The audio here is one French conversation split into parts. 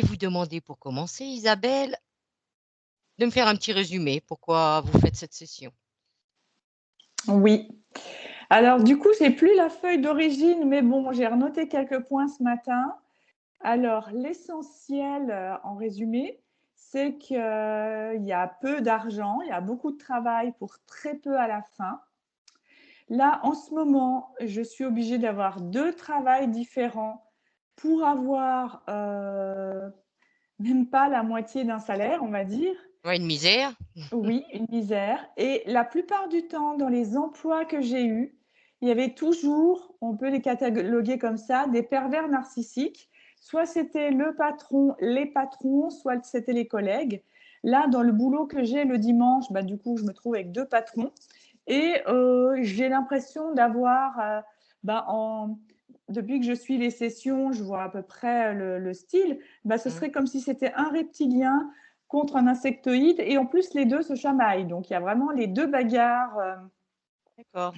voulais vous demander pour commencer, Isabelle, de me faire un petit résumé. Pourquoi vous faites cette session? Oui. Alors, du coup, j'ai plus la feuille d'origine, mais bon, j'ai renoté quelques points ce matin. Alors, l'essentiel, en résumé, c'est qu'il y a peu d'argent, il y a beaucoup de travail pour très peu à la fin. Là, en ce moment, je suis obligée d'avoir 2 travails différents pour avoir, même pas la moitié d'un salaire, on va dire. Ouais, une misère? Oui, une misère. Et la plupart du temps, dans les emplois que j'ai eus, il y avait toujours, on peut les cataloguer comme ça, des pervers narcissiques. Soit c'était le patron, les patrons, soit c'était les collègues. Là, dans le boulot que j'ai le dimanche, bah, du coup, je me trouve avec 2 patrons. Et j'ai l'impression d'avoir, bah, depuis que je suis les sessions, je vois à peu près le style, bah, ce Mmh. serait comme si c'était un reptilien contre un insectoïde et en plus les deux se chamaillent. Donc il y a vraiment les deux bagarres. D'accord.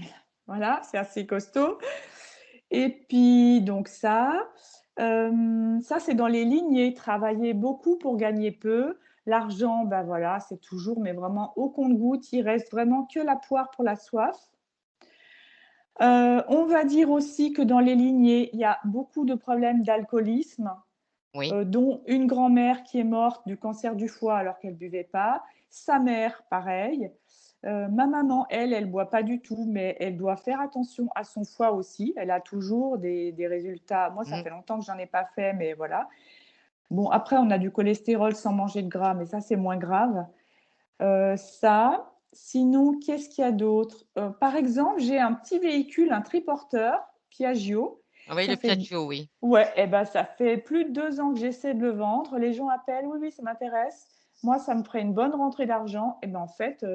Voilà, c'est assez costaud. Et puis donc ça c'est dans les lignées, travailler beaucoup pour gagner peu. L'argent, ben voilà, c'est toujours, mais vraiment au compte-gouttes. Il reste vraiment que la poire pour la soif. On va dire aussi que dans les lignées, il y a beaucoup de problèmes d'alcoolisme. Oui. Dont une grand-mère qui est morte du cancer du foie alors qu'elle ne buvait pas. Sa mère, pareil. Ma maman, elle ne boit pas du tout, mais elle doit faire attention à son foie aussi. Elle a toujours des résultats. Moi, ça Mmh. fait longtemps que je n'en ai pas fait, mais voilà. Bon, après, on a du cholestérol sans manger de gras, mais ça, c'est moins grave. Ça. Sinon, qu'est-ce qu'il y a d'autre? Par exemple, j'ai un petit véhicule, un triporteur Piaggio. Ah oui, Ça le fait Piaggio, oui. Ouais, et ben, ça fait plus de 2 ans que j'essaie de le vendre. Les gens appellent: «Oui, oui, ça m'intéresse. Moi, ça me ferait une bonne rentrée d'argent» et ben, en fait,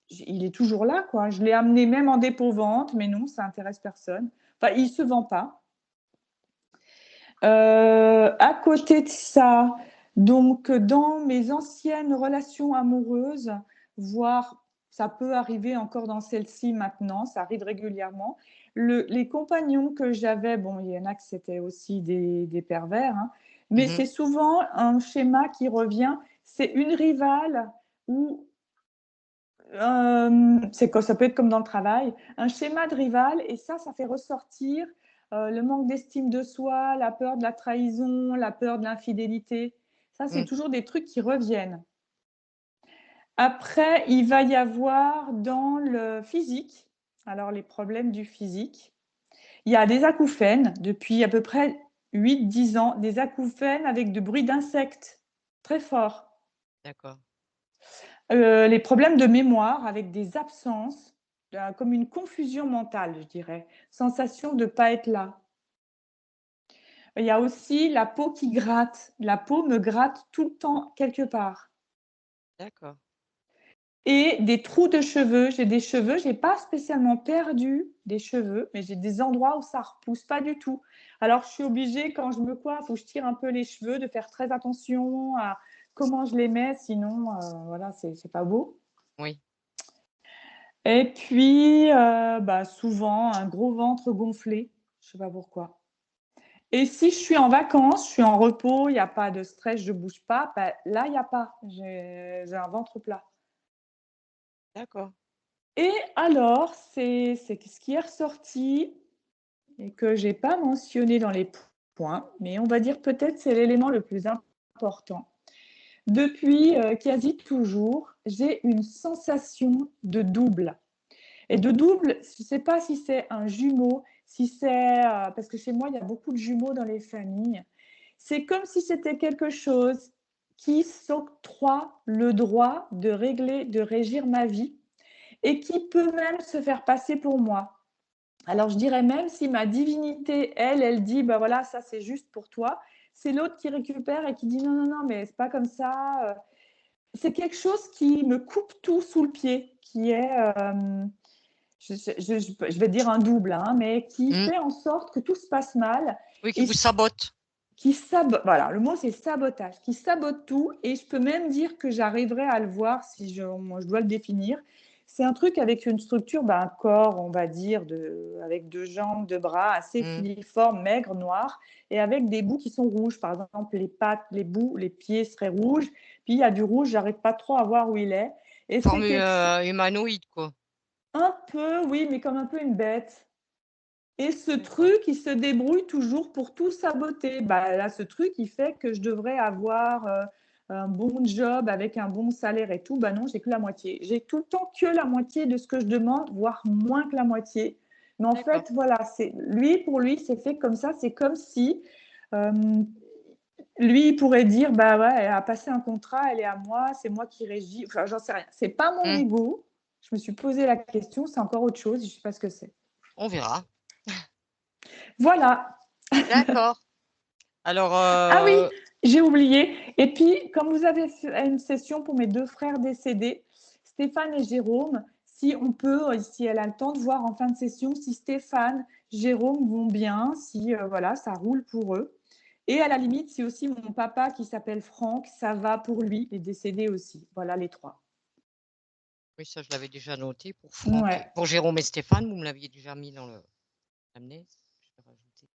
il est toujours là, quoi. Je l'ai amené même en dépôt-vente, mais non, ça intéresse personne. Enfin, il se vend pas. À côté de ça, donc dans mes anciennes relations amoureuses, voire ça peut arriver encore dans celle-ci maintenant, ça arrive régulièrement. Les compagnons que j'avais, bon, il y en a que c'était aussi des pervers, hein, mais Mmh. c'est souvent un schéma qui revient. C'est une rivale ou ça peut être comme dans le travail, un schéma de rival et ça fait ressortir, le manque d'estime de soi, la peur de la trahison, la peur de l'infidélité. Ça, c'est Mmh. toujours des trucs qui reviennent. Après, il va y avoir dans le physique, alors les problèmes du physique, il y a des acouphènes depuis à peu près 8-10 ans, des acouphènes avec de bruits d'insectes très forts. D'accord. Les problèmes de mémoire avec des absences, comme une confusion mentale, je dirais. Sensation de ne pas être là. Il y a aussi la peau qui gratte. La peau me gratte tout le temps quelque part. D'accord. Et des trous de cheveux. J'ai des cheveux, je n'ai pas spécialement perdu des cheveux, mais j'ai des endroits où ça ne repousse pas du tout. Alors, je suis obligée, quand je me coiffe ou je tire un peu les cheveux, de faire très attention à comment je les mets, sinon, voilà, c'est pas beau. Oui. Et puis, bah, souvent un gros ventre gonflé, je sais pas pourquoi. Et si je suis en vacances, je suis en repos, il y a pas de stress, je bouge pas, bah, là, il y a pas, j'ai un ventre plat. D'accord. Et alors, c'est ce qui est ressorti et que j'ai pas mentionné dans les points, mais on va dire peut-être c'est l'élément le plus important. Depuis, quasi toujours, j'ai une sensation de double. Et de double, je ne sais pas si c'est un jumeau, si c'est parce que chez moi, il y a beaucoup de jumeaux dans les familles. C'est comme si c'était quelque chose qui s'octroie le droit de régler, de régir ma vie et qui peut même se faire passer pour moi. Alors, je dirais même si ma divinité, elle dit, bah voilà, ça c'est juste pour toi, c'est l'autre qui récupère et qui dit non, non, non, mais c'est pas comme ça. C'est quelque chose qui me coupe tout sous le pied, qui est je vais dire un double, hein, mais qui Mmh. fait en sorte que tout se passe mal Oui, qui et vous sabote. qui sabote. Voilà, le mot c'est sabotage, qui sabote tout. Et je peux même dire que j'arriverai à le voir si moi, je dois le définir. C'est un truc avec une structure, un corps, on va dire, avec 2 jambes, 2 bras, assez Mmh. filiforme, maigre, noir et avec des bouts qui sont rouges. Par exemple, les pattes, les bouts, les pieds seraient rouges. Puis il y a du rouge, j'arrive pas trop à voir où il est et c'est Forme, quelque ch humanoïde, quoi. un peu, oui, mais comme un peu une bête. Et ce D'accord. truc, il se débrouille toujours pour tout saboter. Là, ce truc, il fait que je devrais avoir, un bon job avec un bon salaire et tout. Non, j'ai que la moitié. J'ai tout le temps que la moitié de ce que je demande, voire moins que la moitié. Mais en D'accord. fait, voilà, c'est lui, pour lui, c'est fait comme ça. C'est comme si, hem, lui, il pourrait dire: «Bah, ouais, elle a passé un contrat, elle est à moi, c'est moi qui régis». Enfin, j'en sais rien. C'est pas mon Mmh. ego. Je me suis posé la question, c'est encore autre chose, je sais pas ce que c'est. On verra. Voilà. D'accord. Alors, Ah oui, j'ai oublié. Et puis, comme vous avez fait une session pour mes 2 frères décédés, Stéphane et Jérôme, si on peut, si elle a le temps de voir en fin de session si Stéphane, Jérôme vont bien, si, voilà, ça roule pour eux. Et à la limite, si aussi mon papa qui s'appelle Franck, ça va pour lui, il est décédé aussi. Voilà les 3. oui, ça, je l'avais déjà noté pour Franck et Ouais. pour Jérôme et Stéphane, vous me l'aviez déjà mis dans l'anamnèse? Je vais rajouter.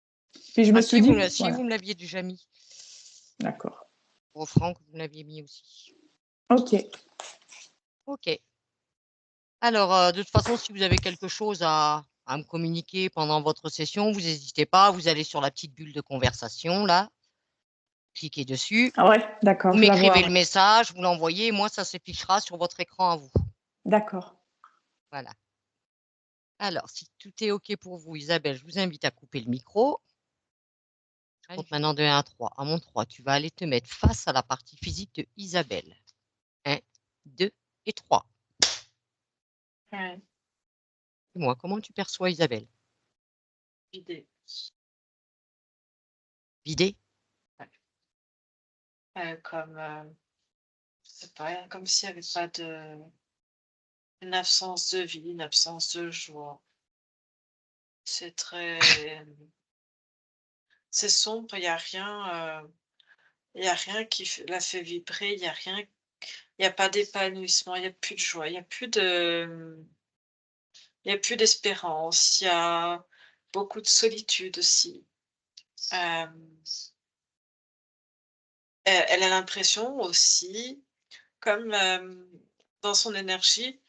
Puis je Ah me suis dit si, vous voilà, me l'aviez déjà mis. d'accord. Pour Franck, vous me l'aviez mis aussi. OK. OK. Alors, de toute façon, si vous avez quelque chose à me communiquer pendant votre session, vous hésitez pas, vous allez sur la petite bulle de conversation là, cliquez dessus, Ah ouais, d'accord, vous je la vois, m'écrivez le ouais. message, vous l'envoyez et moi ça s'affichera sur votre écran à vous. D'accord. Voilà. Alors si tout est OK pour vous, Isabelle, je vous invite à couper le micro. Je compte maintenant de 1 à 3. À mon 3, tu vas aller te mettre face à la partie physique de Isabelle. 1, 2 et 3. Ouais, Dis-moi, comment tu perçois Isabelle? idée. Vidée? Comme, je sais pas, comme s'il y avait pas de une absence de vie, une absence de joie. C'est très c'est sombre, il y a rien qui f la fait vibrer, il y a pas d'épanouissement, il y a plus de joie, il y a plus d'espérance, il y a beaucoup de solitude aussi. Hem, elle a l'impression aussi, comme, dans son énergie.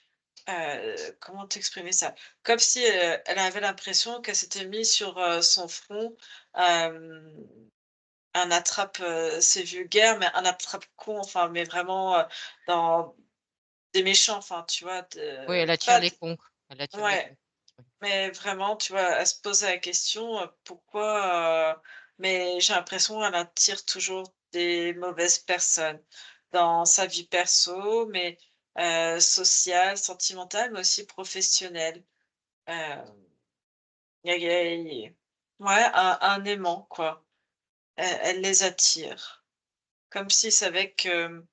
Comment t'exprimer ça? Comme si, elle avait l'impression qu'elle s'était mis sur, son front, hem, un attrape, c'est vulgaire, mais un attrape-con, enfin, mais vraiment, dans des méchants, enfin, tu vois? Oui, elle attire Pas les d cons. Elle attire les Ouais, cons. Oui. mais vraiment, tu vois? Elle se posait la question, pourquoi, mais j'ai l'impression elle attire toujours des mauvaises personnes dans sa vie perso, mais sociale, sentimentale, mais aussi professionnelle. Hem, il y a ouais, un aimant, quoi. Elle les attire. Comme s'ils savaient que,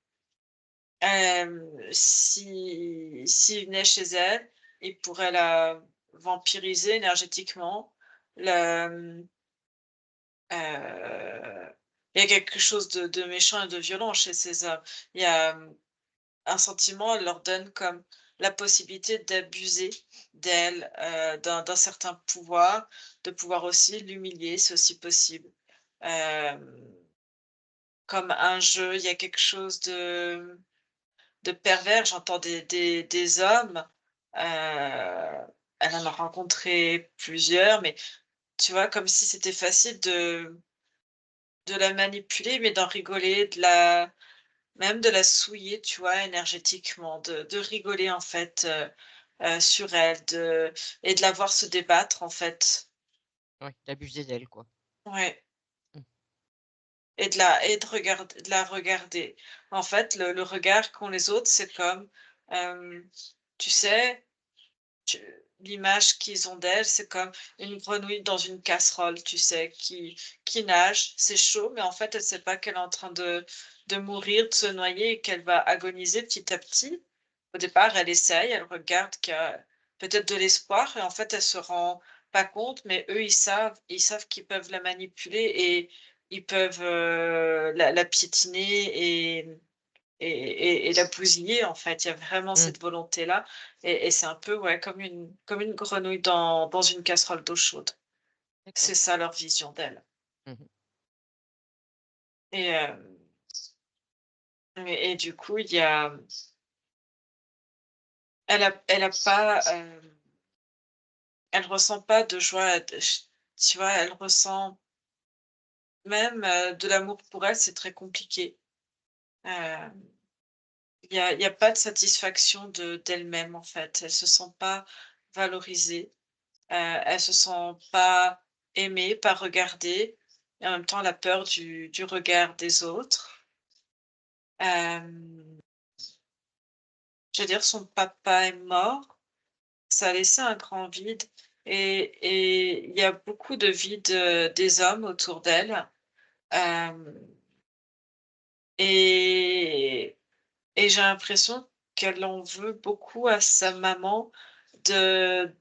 s'ils venaient chez elle, ils pourraient la vampiriser énergétiquement. Le, il y a quelque chose de méchant et de violent chez ces hommes. Il y a, un sentiment, elle leur donne comme la possibilité d'abuser d'elle, d'un certain pouvoir, de pouvoir aussi l'humilier, c'est aussi possible. Hem, Comme un jeu, il y a quelque chose de pervers. J'entends des hommes, elle en a rencontré plusieurs, mais tu vois, comme si c'était facile de la manipuler, mais d'en rigoler, même de la souiller, tu vois, énergétiquement, de rigoler en fait, sur elle, et de la voir se débattre en fait. Oui, d'abuser d'elle, quoi. Ouais, Mmh. de la regarder. En fait, le regard qu'ont les autres, c'est comme, hem, tu sais, tu l'image qu'ils ont d'elle, c'est comme une grenouille dans une casserole, tu sais, qui nage, c'est chaud, mais en fait, elle sait pas qu'elle est en train de mourir, de se noyer et qu'elle va agoniser petit à petit. Au départ, elle essaye, elle regarde qu'il y a peut-être de l'espoir et en fait, elle se rend pas compte, mais eux, ils savent qu'ils peuvent la manipuler et ils peuvent, la piétiner et la bousiller, en fait. Il y a vraiment Mmh. cette volonté-là et c'est un peu, ouais, comme une grenouille dans une casserole d'eau chaude. D'accord. C'est ça leur vision d'elle Mmh. et et du coup, il y a elle a pas, elle ressent pas de joie, de ch tu vois? Elle ressent même, de l'amour pour elle, c'est très compliqué. Hem, il y a pas de satisfaction d'elle-même, en fait. Elle se sent pas valorisée, elle se sent pas aimée, pas regardée et en même temps, elle a peur du regard des autres. Hem, je veux dire, son papa est mort, ça a laissé un grand vide et il y a beaucoup de vide, des hommes autour d'elle. Hem et j'ai l'impression qu'elle en veut beaucoup à sa maman de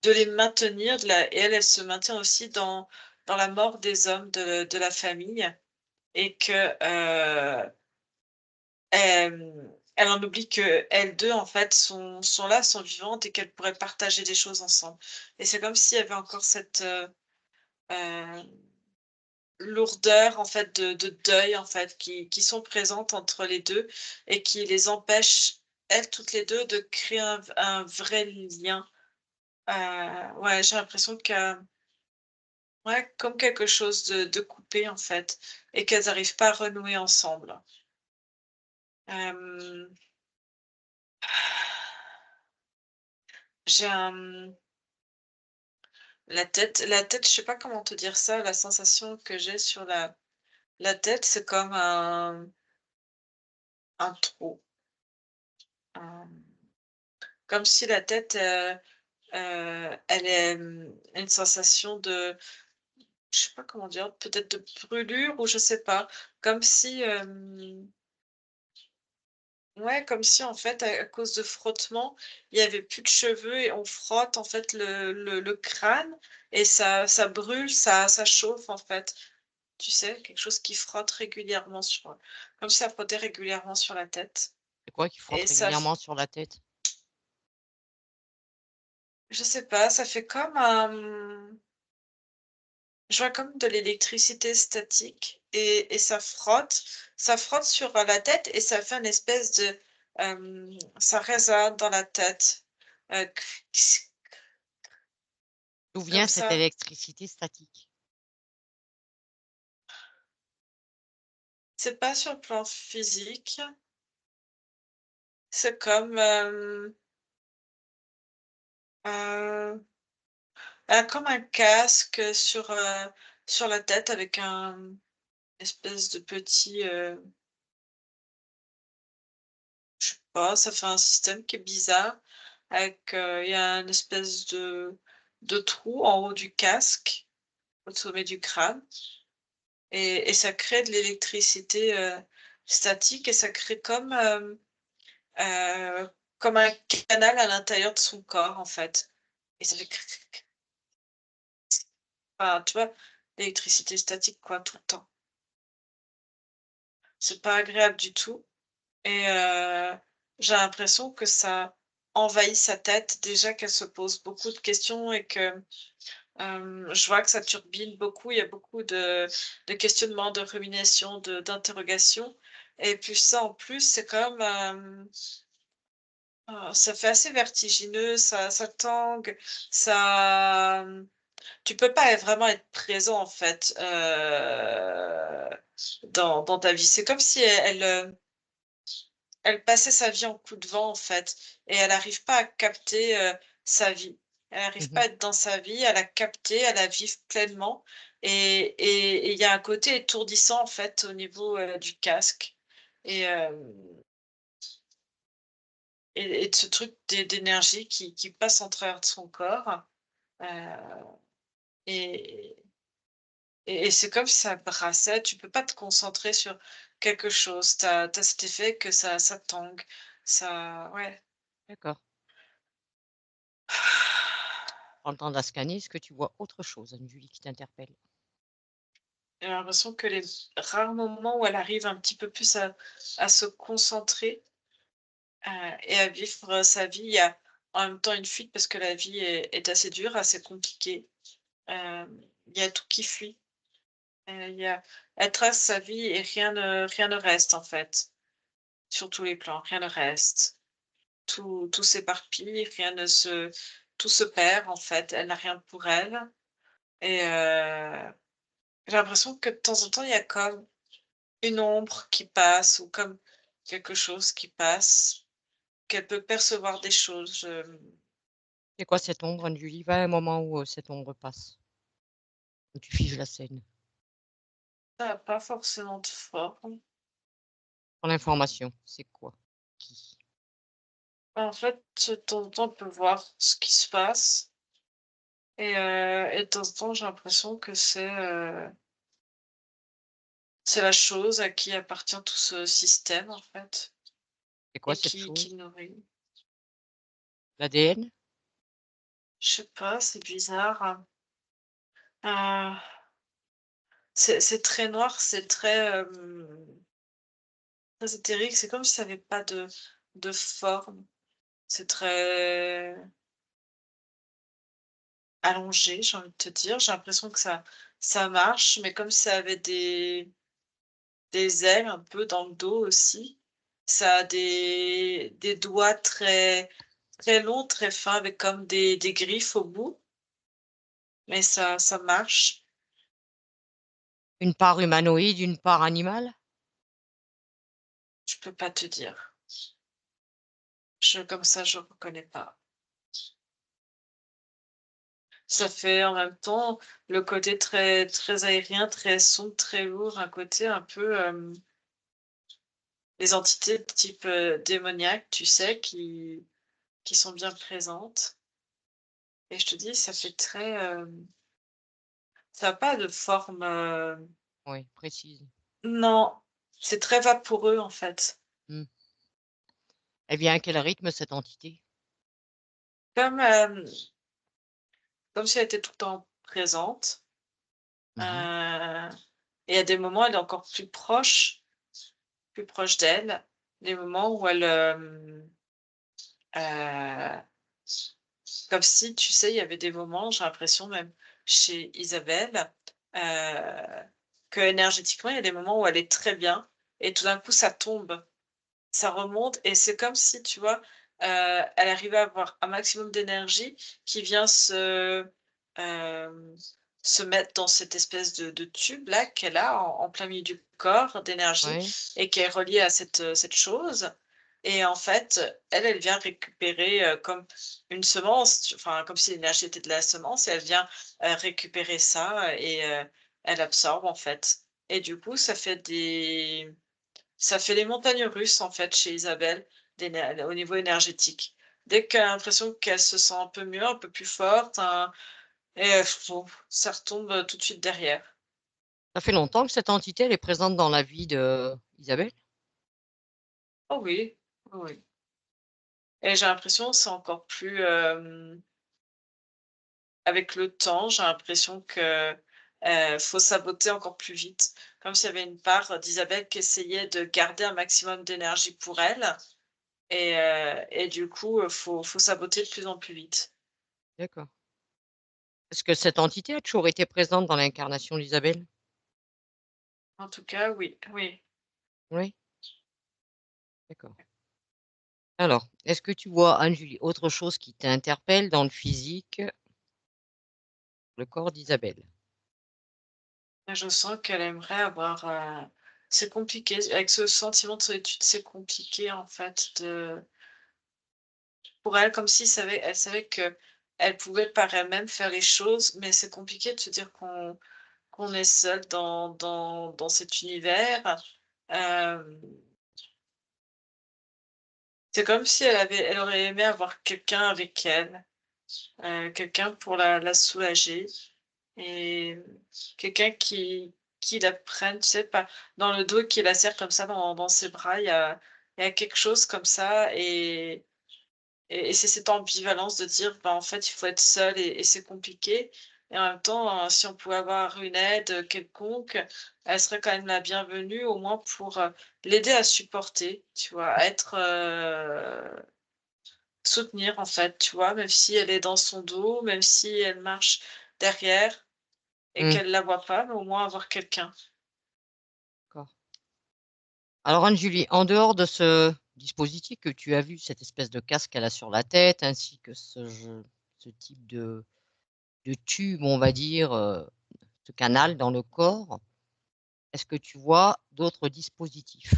les maintenir, de la et elle se maintient aussi dans la mort des hommes de la famille et que, elle en oublie qu'elles 2 en fait sont là, sont vivantes et qu'elles pourraient partager des choses ensemble et c'est comme s'il y avait encore cette, heu lourdeur en fait de deuil en fait qui sont présentes entre les 2 et qui les empêchent, elles toutes les 2 de créer un vrai lien. Ouais, j'ai l'impression que ouais, comme quelque chose de coupé en fait et qu'elles n'arrivent pas à renouer ensemble. Hem, j'ai la tête, je sais pas comment te dire ça, la sensation que j'ai sur la tête, c'est comme un trou, hem, comme si la tête, elle est, une sensation de je sais pas comment dire, peut-être de brûlure ou je sais pas. Comme si, ouais, comme si en fait à cause de frottement, il y avait plus de cheveux et on frotte en fait le crâne et ça brûle, ça chauffe en fait. Tu sais? Quelque chose qui frotte régulièrement sur, comme si ça frottait régulièrement sur la tête C'est quoi qui frotte et ça f régulièrement sur la tête? je sais pas, ça fait comme un, je vois comme de l'électricité statique et ça frotte sur, la tête et ça fait une espèce de, ça résonne dans la tête, D'où vient comme cette ça. électricité statique? C'est pas sur le plan physique, c'est comme, heu, comme un casque, sur la tête avec un espèce de petit, je sais pas, ça fait un système qui est bizarre avec, il y a une espèce de trou en haut du casque, au sommet du crâne et ça crée de l'électricité, statique et ça crée comme un canal à l'intérieur de son corps, en fait et ça fait cric cric cric. Enfin, tu vois? L'électricité statique, quoi, tout le temps. C'est pas agréable du tout et j'ai l'impression que ça envahit sa tête. Déjà qu'elle se pose beaucoup de questions et que, je vois que ça turbine beaucoup. Il y a beaucoup de questionnements, de ruminations, d'interrogations et puis ça, en plus, c'est comme, ça fait assez vertigineux, ça tangue, ça, tu peux pas vraiment être présent, en fait, dans ta vie. C'est comme si elle passait sa vie en coup de vent, en fait et elle arrive pas à capter, sa vie. Elle arrive pas Mmh. à être dans sa vie, à la capter, à la vivre pleinement et il y a un côté étourdissant, en fait, au niveau, du casque et de ce truc d'énergie qui passe en travers de son corps, heu et c'est comme si ça brassait, tu peux pas te concentrer sur quelque chose. Tu as cet effet que ça tangue, ça ouais. D'accord. Prends le temps de la scanner, est-ce que tu vois autre chose, une Julie, qui t'interpelle? J'ai l'impression que les rares moments où elle arrive un petit peu plus à se concentrer, et à vivre sa vie, il y a en même temps une fuite parce que la vie est assez dure, assez compliquée. Il y a tout qui fuit. Il y a Elle trace sa vie et rien ne reste, en fait, sur tous les plans, rien ne reste. Tout s'éparpille, rien ne se tout se perd, en fait. Elle n'a rien pour elle et j'ai l'impression que de temps en temps, il y a comme une ombre qui passe ou comme quelque chose qui passe, qu'elle peut percevoir des choses, C'est quoi cette ombre, Anne-Julie? Va à un moment où, cette ombre passe, où tu figes la scène. ça a pas forcément de forme. Pour l'information, c'est quoi? Qui? En fait, de temps en temps, on peut voir ce qui se passe et de temps en temps, j'ai l'impression que c'est la chose à qui appartient tout ce système, en fait, C'est quoi et cette qui chose? le nourrit. L'ADN? Je sais pas, c'est bizarre, hein. C'est très noir, c'est très éthérique, c'est comme si ça avait pas de forme. C'est très allongé, j'ai envie de te dire. J'ai l'impression que ça marche, mais comme si ça avait des ailes un peu dans le dos aussi. Ça a des doigts très longs, très fins avec comme des griffes au bout, mais ça marche. Une part humanoïde, une part animale? Je peux pas te dire. Comme ça, je reconnais pas. Ça fait en même temps le côté très aérien, très sombre, très lourd, un côté un peu, les entités de type, démoniaque, tu sais, qui sont bien présentes et je te dis, ça fait très, ça a pas de forme, Oui, précise. non, c'est très vaporeux, en fait. Mmh. Elle vient à quel rythme cette entité? Comme, comme si elle était tout le temps présente, Mmh. heu et à des moments, elle est encore plus proche d'elle. Des moments où elle, heu comme si, tu sais, il y avait des moments, j'ai l'impression même chez Isabelle, heu, qu'énergétiquement, il y a des moments où elle est très bien et tout d'un coup ça tombe, ça remonte et c'est comme si, tu vois, elle arrivait à avoir un maximum d'énergie qui vient hem, se mettre dans cette espèce de tube là qu'elle a en plein milieu du corps d'énergie Oui, et qui est reliée à cette chose et en fait, elle vient récupérer, comme une semence, enfin, comme si l'énergie était de la semence et elle vient, récupérer ça et elle absorbe, en fait et du coup, ça fait les montagnes russes, en fait, chez Isabelle, au niveau énergétique. Dès qu'elle a l'impression qu'elle se sent un peu mieux, un peu plus forte, hein et bon, ça retombe, tout de suite derrière. ça fait longtemps que cette entité, elle est présente dans la vie d'Isabelle? Oh oui, oui, oui et j'ai l'impression que c'est encore plus, avec le temps, j'ai l'impression que, faut saboter encore plus vite. Comme s'il y avait une part d'Isabelle qui essayait de garder un maximum d'énergie pour elle et du coup, faut saboter de plus en plus vite. D'accord. Est-ce que cette entité a toujours été présente dans l'incarnation d'Isabelle? En tout cas, oui, oui. Oui? D'accord. Alors, est-ce que tu vois, Anne-Julie, autre chose qui t'interpelle dans le physique, le corps d'Isabelle? Je sens qu'elle aimerait avoir, c'est compliqué, avec ce sentiment de solitude, c'est compliqué en fait de pour elle, comme si elle savait que elle pouvait par elle-même faire les choses, mais c'est compliqué de se dire qu'on est seul dans cet univers. Hem, c'est comme si elle aurait aimé avoir quelqu'un avec elle, quelqu'un pour la soulager. Et quelqu'un qui la prenne, tu sais, pas dans le dos, qui la serre comme ça dans ses bras. Il y a quelque chose comme ça et c'est cette ambivalence de dire: «Bah, en fait, il faut être seul et c'est compliqué». et en même temps, si on pouvait avoir une aide, quelconque, elle serait quand même la bienvenue, au moins pour, l'aider à supporter, tu vois? À être, soutenir en fait, tu vois? Même si elle est dans son dos, même si elle marche derrière et Mmh, qu'elle la voit pas, mais au moins avoir quelqu'un. d'accord. Alors Anne-Julie, en dehors de ce dispositif que tu as vu, cette espèce de casque qu'elle a sur la tête, ainsi que ce type de tube, on va dire, ce canal dans le corps, est-ce que tu vois d'autres dispositifs?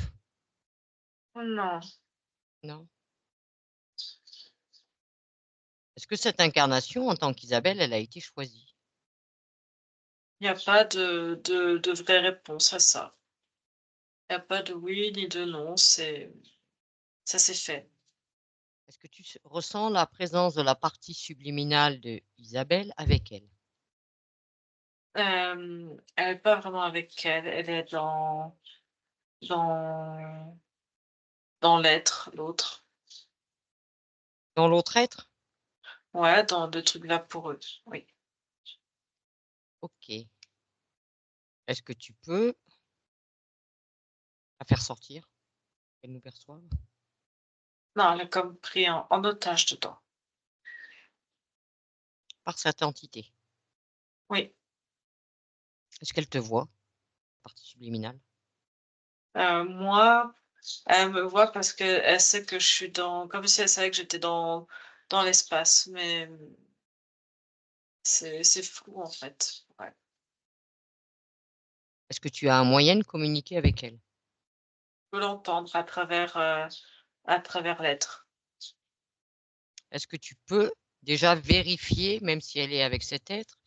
Non, Non? Est-ce que cette incarnation, en tant qu'Isabelle, elle a été choisie? il y a pas de vraie réponse à ça. Il y a pas de oui ni de non, ça s'est fait. Est-ce que tu ressens la présence de la partie subliminale de Isabelle avec elle? Elle est pas vraiment avec elle, elle est dans dans l'être, l'autre. Dans l'autre être? Ouais, dans le truc vaporeux, oui. OK. Est-ce que tu peux la faire sortir, qu'elle nous perçoive? Non, elle est comme pris en otage dedans. Par cette entité. Oui, Est-ce qu'elle te voit, partie subliminale? moi, elle me voit parce qu'elle sait que je suis dans comme si elle savait que j'étais dans l'espace, mais, c'est flou en fait, ouais. Est-ce que tu as un moyen de communiquer avec elle? Je peux l'entendre à travers l'être. Est-ce que tu peux déjà vérifier, même si elle est avec cet être,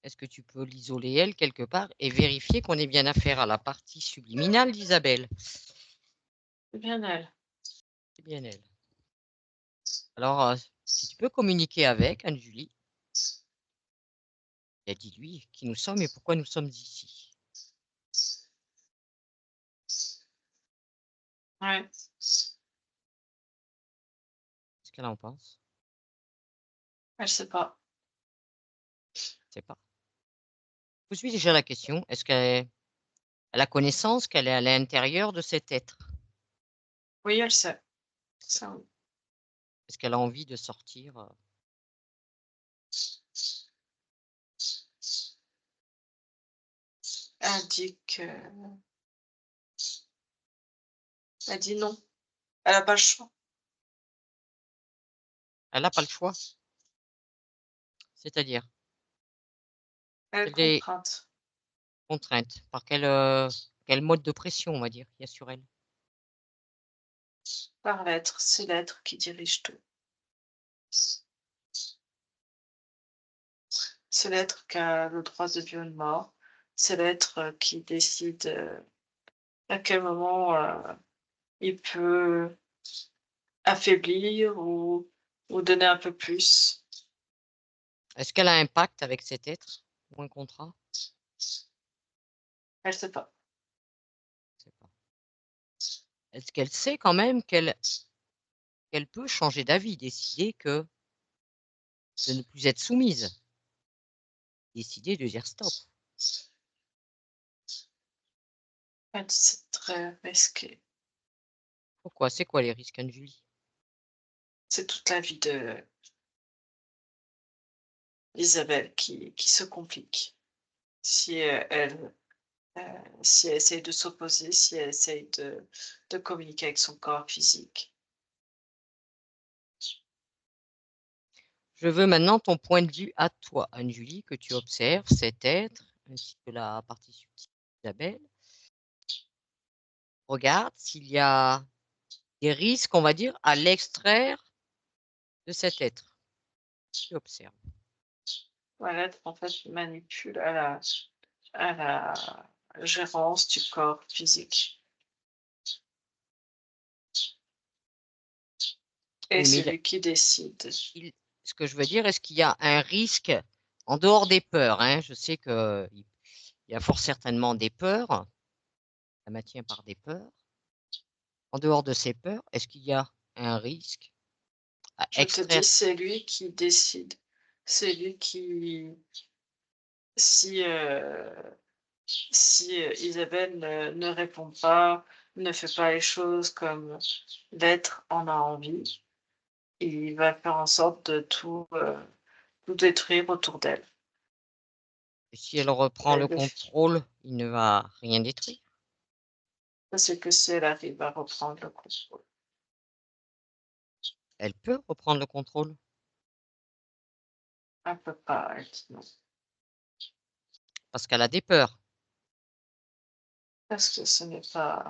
est-ce que tu peux l'isoler elle quelque part et vérifier qu'on ait bien affaire à la partie subliminale d'Isabelle? C'est bien elle. C'est bien elle. Alors, si tu peux communiquer avec Anne-Julie, et dis-lui qui nous sommes et pourquoi nous sommes ici. Ouais, Qu'est-ce qu'elle en pense? elle sait pas. Je sais pas. Je suis déjà la question, est-ce qu'elle a connaissance qu'elle est à l'intérieur de cet être? Oui, elle sait. Ça oui. Est-ce qu'elle a envie de sortir, Elle dit que elle dit non, elle a pas le choix. elle n'a pas le choix? C'est-à-dire? Elle est Elle est contrainte contrainte par quel mode de pression, on va dire, qu'il y a sur elle? par l'être, c'est l'être qui dirige tout. C'est l'être qui a le droit de vie ou de mort. C'est l'être, qui décide, à quel moment, il peut affaiblir ou donner un peu plus. Est-ce qu'elle a un pacte avec cet être ou un contrat? Elle sait pas. Je sais pas. Est-ce qu'elle sait quand même qu'elle peut changer d'avis, décider que de ne plus être soumise, décider de dire stop? Elle dit: «C'est très risqué». Pourquoi? C'est quoi les risques, Anne-Julie? C'est toute la vie de Isabelle qui se complique. Si, si elle essaye de s'opposer, si elle essaye de communiquer avec son corps physique. Je veux maintenant ton point de vue à toi, Anne-Julie, que tu observes cet être ainsi que la partie subtile d'Isabelle. Regarde s'il y a des risques, on va dire, à l'extraire de cet être. Tu observes. Ouais, l'être en fait manipule à la gérance du corps physique et Oui, mais c'est lui qui décide. ce que je veux dire, est-ce qu'il y a un risque en dehors des peurs, hein? Je sais qu'il y a fort certainement des peurs, ça maintient par des peurs. En dehors de ces peurs, est-ce qu'il y a un risque à Je te dis, extraire? c'est lui qui décide. C'est lui qui si Isabelle ne répond pas, ne fait pas les choses comme l'être en a envie, il va faire en sorte de tout détruire autour d'elle. Et si elle reprend le contrôle, il ne va rien détruire. C'est que si elle arrive à reprendre le contrôle. Elle peut reprendre le contrôle. Elle peut pas, elle dit non. Parce qu'elle a des peurs. Parce que ce n'est pas...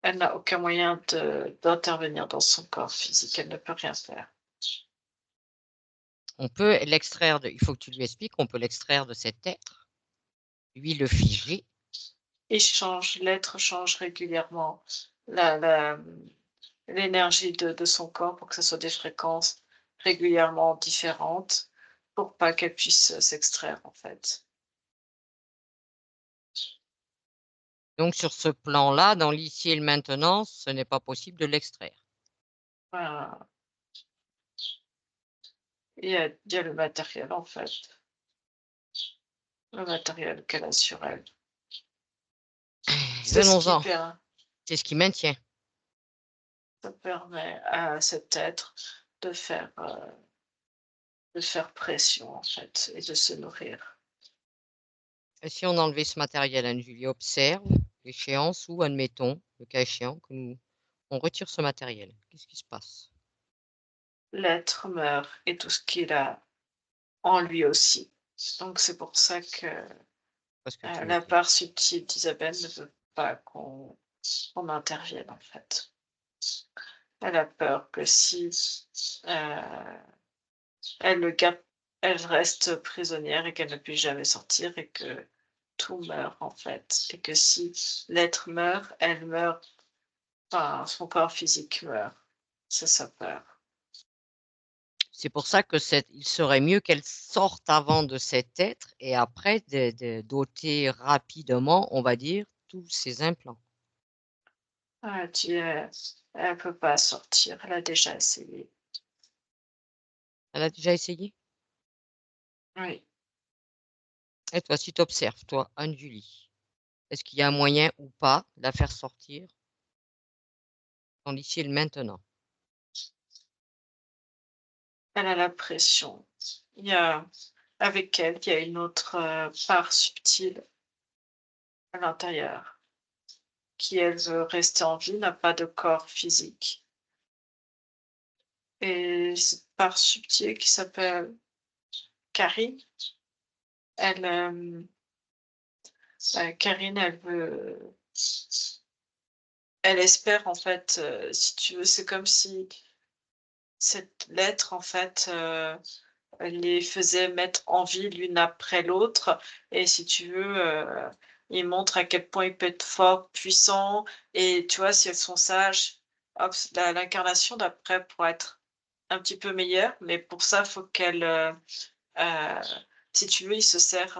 Elle n'a aucun moyen d'intervenir dans son corps physique, elle ne peut rien faire. On peut l'extraire il faut que tu lui expliques, on peut l'extraire de cet être, lui le figer. L'être change régulièrement l'énergie de son corps pour que ce soit des fréquences régulièrement différentes pour pas qu'elle puisse s'extraire en fait. Donc sur ce plan-là, dans l'ici et le maintenant, ce n'est pas possible de l'extraire. Voilà. Il y a le matériel en fait. Le matériel qu'elle a sur elle. Venons-en. C'est ce qui maintient. Ça permet à cet être de faire pression en fait et de se nourrir. Et si on enlevait ce matériel, Anne-Julie observe l'échéance ou, admettons, le cas échéant, que on retire ce matériel. Qu'est-ce qui se passe? L'être meurt et tout ce qu'il a en lui aussi. Donc c'est pour ça que la part subtile d'Isabelle ne veut pas qu'on intervienne en fait. Elle a peur que si elle le garde, elle reste prisonnière et qu'elle ne puisse jamais sortir et que tout meurt en fait. Et que si l'être meurt, elle meurt, enfin son corps physique meurt. C'est sa peur. C'est pour ça que il serait mieux qu'elle sorte avant de cet être et après de doter rapidement, on va dire, tous ses implants. Elle dit, elle peut pas sortir, elle a déjà essayé. Elle a déjà essayé? Oui. Et toi, si tu observes, toi, Anne-Julie, est-ce qu'il y a un moyen ou pas de la faire sortir dans l'ici et le maintenant? Elle a la pression. Avec elle, il y a une autre part subtile à l'intérieur qui, elle, veut rester en vie, n'a pas de corps physique. Et cette part subtile qui s'appelle Karine, Karine, elle espère en fait, si tu veux, c'est comme si cette lettre en fait les faisait mettre en vie l'une après l'autre. Et si tu veux, il montre à quel point il peut être fort, puissant. Et tu vois, si elles sont sages, hop, l'incarnation d'après pourra être un petit peu meilleure. Mais pour ça, il faut qu'elle, si tu veux, il se sert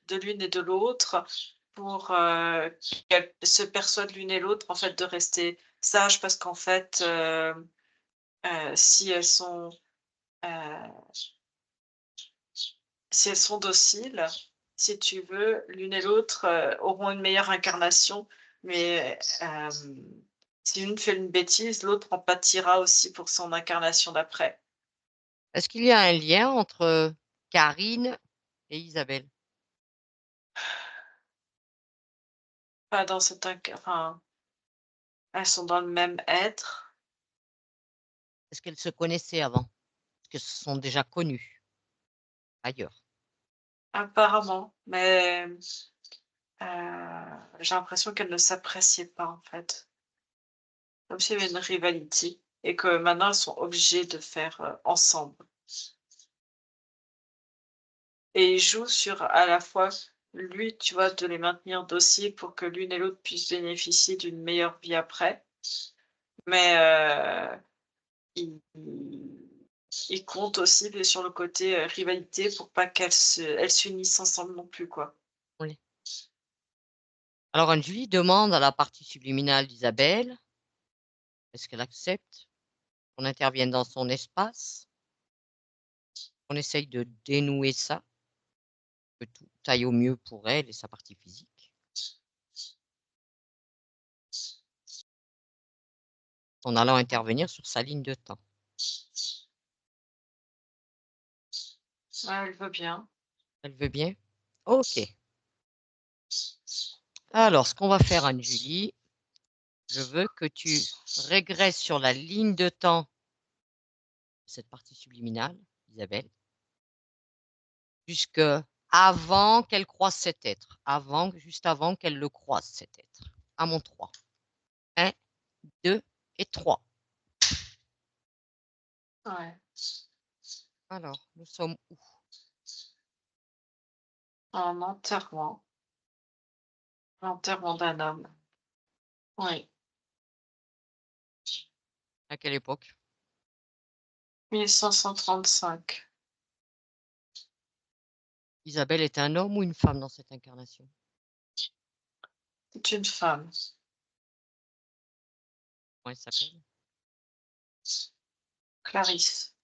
de l'une et de l'autre pour qu'elles se persuadent l'une et l'autre en fait de rester sages parce qu'en fait, si elles sont dociles, si tu veux, l'une et l'autre auront une meilleure incarnation, mais si l'une fait une bêtise, l'autre en pâtira aussi pour son incarnation d'après. Est-ce qu'il y a un lien entre Karine et Isabelle? Pas dans cet enfin, elles sont dans le même être. Est-ce qu'elles se connaissaient avant? Est-ce qu'elles se sont déjà connues ailleurs? Apparemment, mais j'ai l'impression qu'elles ne s'appréciaient pas en fait. Comme s'il y avait une rivalité et que maintenant elles sont obligées de faire ensemble. Et ils jouent sur à la fois lui, tu vois, de les maintenir dociles pour que l'une et l'autre puissent bénéficier d'une meilleure vie après. Mais ils comptent aussi sur le côté rivalité pour pas qu'elles s'unissent ensemble non plus, quoi. Oui. Alors Anne-Julie demande à la partie subliminale d'Isabelle, est-ce qu'elle accepte qu'on intervienne dans son espace? On essaye de dénouer ça, que tout aille au mieux pour elle et sa partie physique. En allant intervenir sur sa ligne de temps. Ouais, elle veut bien. Elle veut bien? OK. Alors, ce qu'on va faire, Anne-Julie, je veux que tu régresses sur la ligne de temps de cette partie subliminale, Isabelle, jusque avant qu'elle croise cet être, juste avant qu'elle le croise, cet être. À mon 3. 1, 2 et 3. Ouais. Alors, nous sommes où? Un enterrement. L'enterrement d'un homme. Oui. À quelle époque? 1535. Isabelle est un homme ou une femme dans cette incarnation? C'est une femme. Comment elle s'appelle? Clarisse.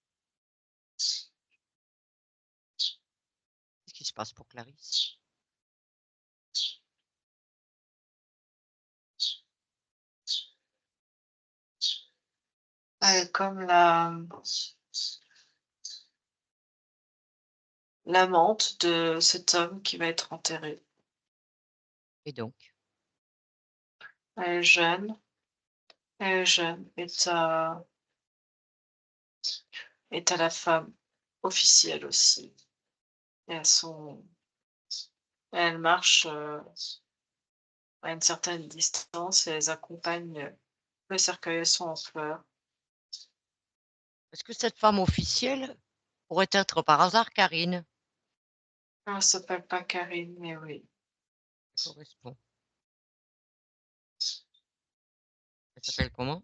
Qu'est-ce qui se passe pour Clarisse? Elle est comme l'amante de cet homme qui va être enterré. Et donc? Elle est jeune. Elle est jeune. Est à la femme officielle aussi. Et elles marchent à une certaine distance et elles accompagnent le cercueil, elles sont en fleurs. Est-ce que cette femme officielle pourrait être par hasard Karine? Elle s'appelle pas Karine, mais oui. Ça correspond. Elle s'appelle comment?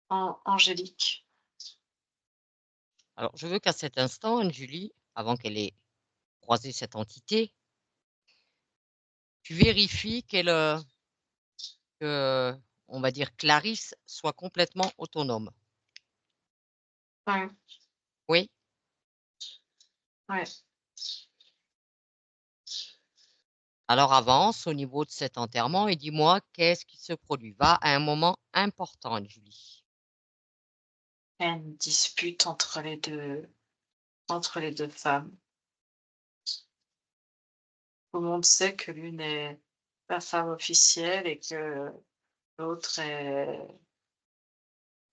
Angélique. Alors, je veux qu'à cet instant, Anne-Julie, avant qu'elle ait croisé cette entité, tu vérifies que, on va dire, Clarisse soit complètement autonome. Ouais, Oui? ouais. Alors avance au niveau de cet enterrement et dis-moi qu'est-ce qui se produit. Va à un moment important, Anne-Julie. Il y a une dispute entre les deux femmes. Tout le monde sait que l'une est la femme officielle et que l'autre est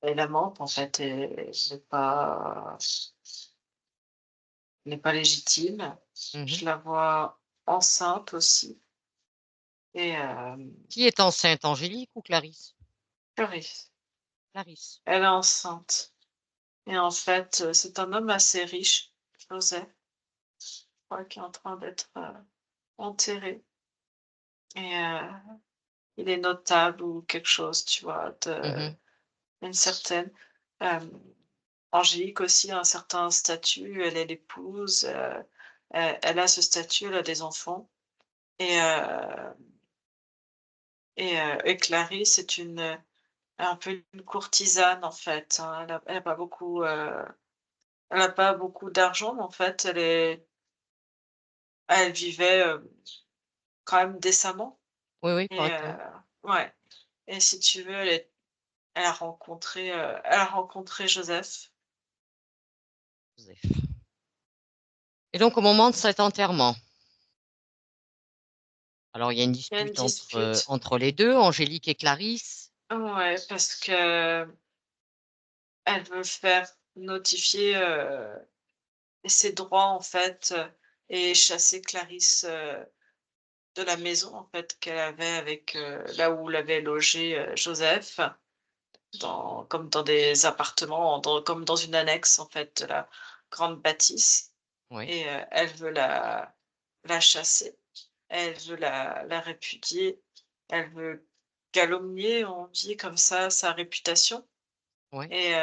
l'amante, en fait, et n'est pas légitime. Mhm. Je la vois enceinte aussi. Et Qui est enceinte, Angélique ou Clarisse? Clarisse, Clarisse. elle est enceinte. Et en fait, c'est un homme assez riche, Joseph, je crois, qui est en train d'être enterré. Et il est notable ou quelque chose, tu vois, Mhm. une certaine. Angélique aussi a un certain statut, elle est l'épouse, elle a ce statut, elle a des enfants. Et, et Clarisse est un peu une courtisane en fait, hein. Elle a pas beaucoup, elle a pas beaucoup d'argent, mais en fait, elle vivait, quand même décemment. Oui, oui, Et correctement. ouais, et si tu veux, elle a rencontré Joseph. Joseph. Et donc au moment de cet enterrement, alors il y a une Il y a une dispute dispute. entre les deux, Angélique et Clarisse. Ouais, parce que elle veut faire notifier, ses droits en fait, et chasser Clarisse, de la maison en fait qu'elle avait avec, là où l'avait logé, Joseph, comme dans des appartements, comme dans une annexe en fait de la grande bâtisse. Oui, Et elle veut la chasser, elle veut la répudier, elle veut calomnier, on dit comme ça, sa réputation. oui. Et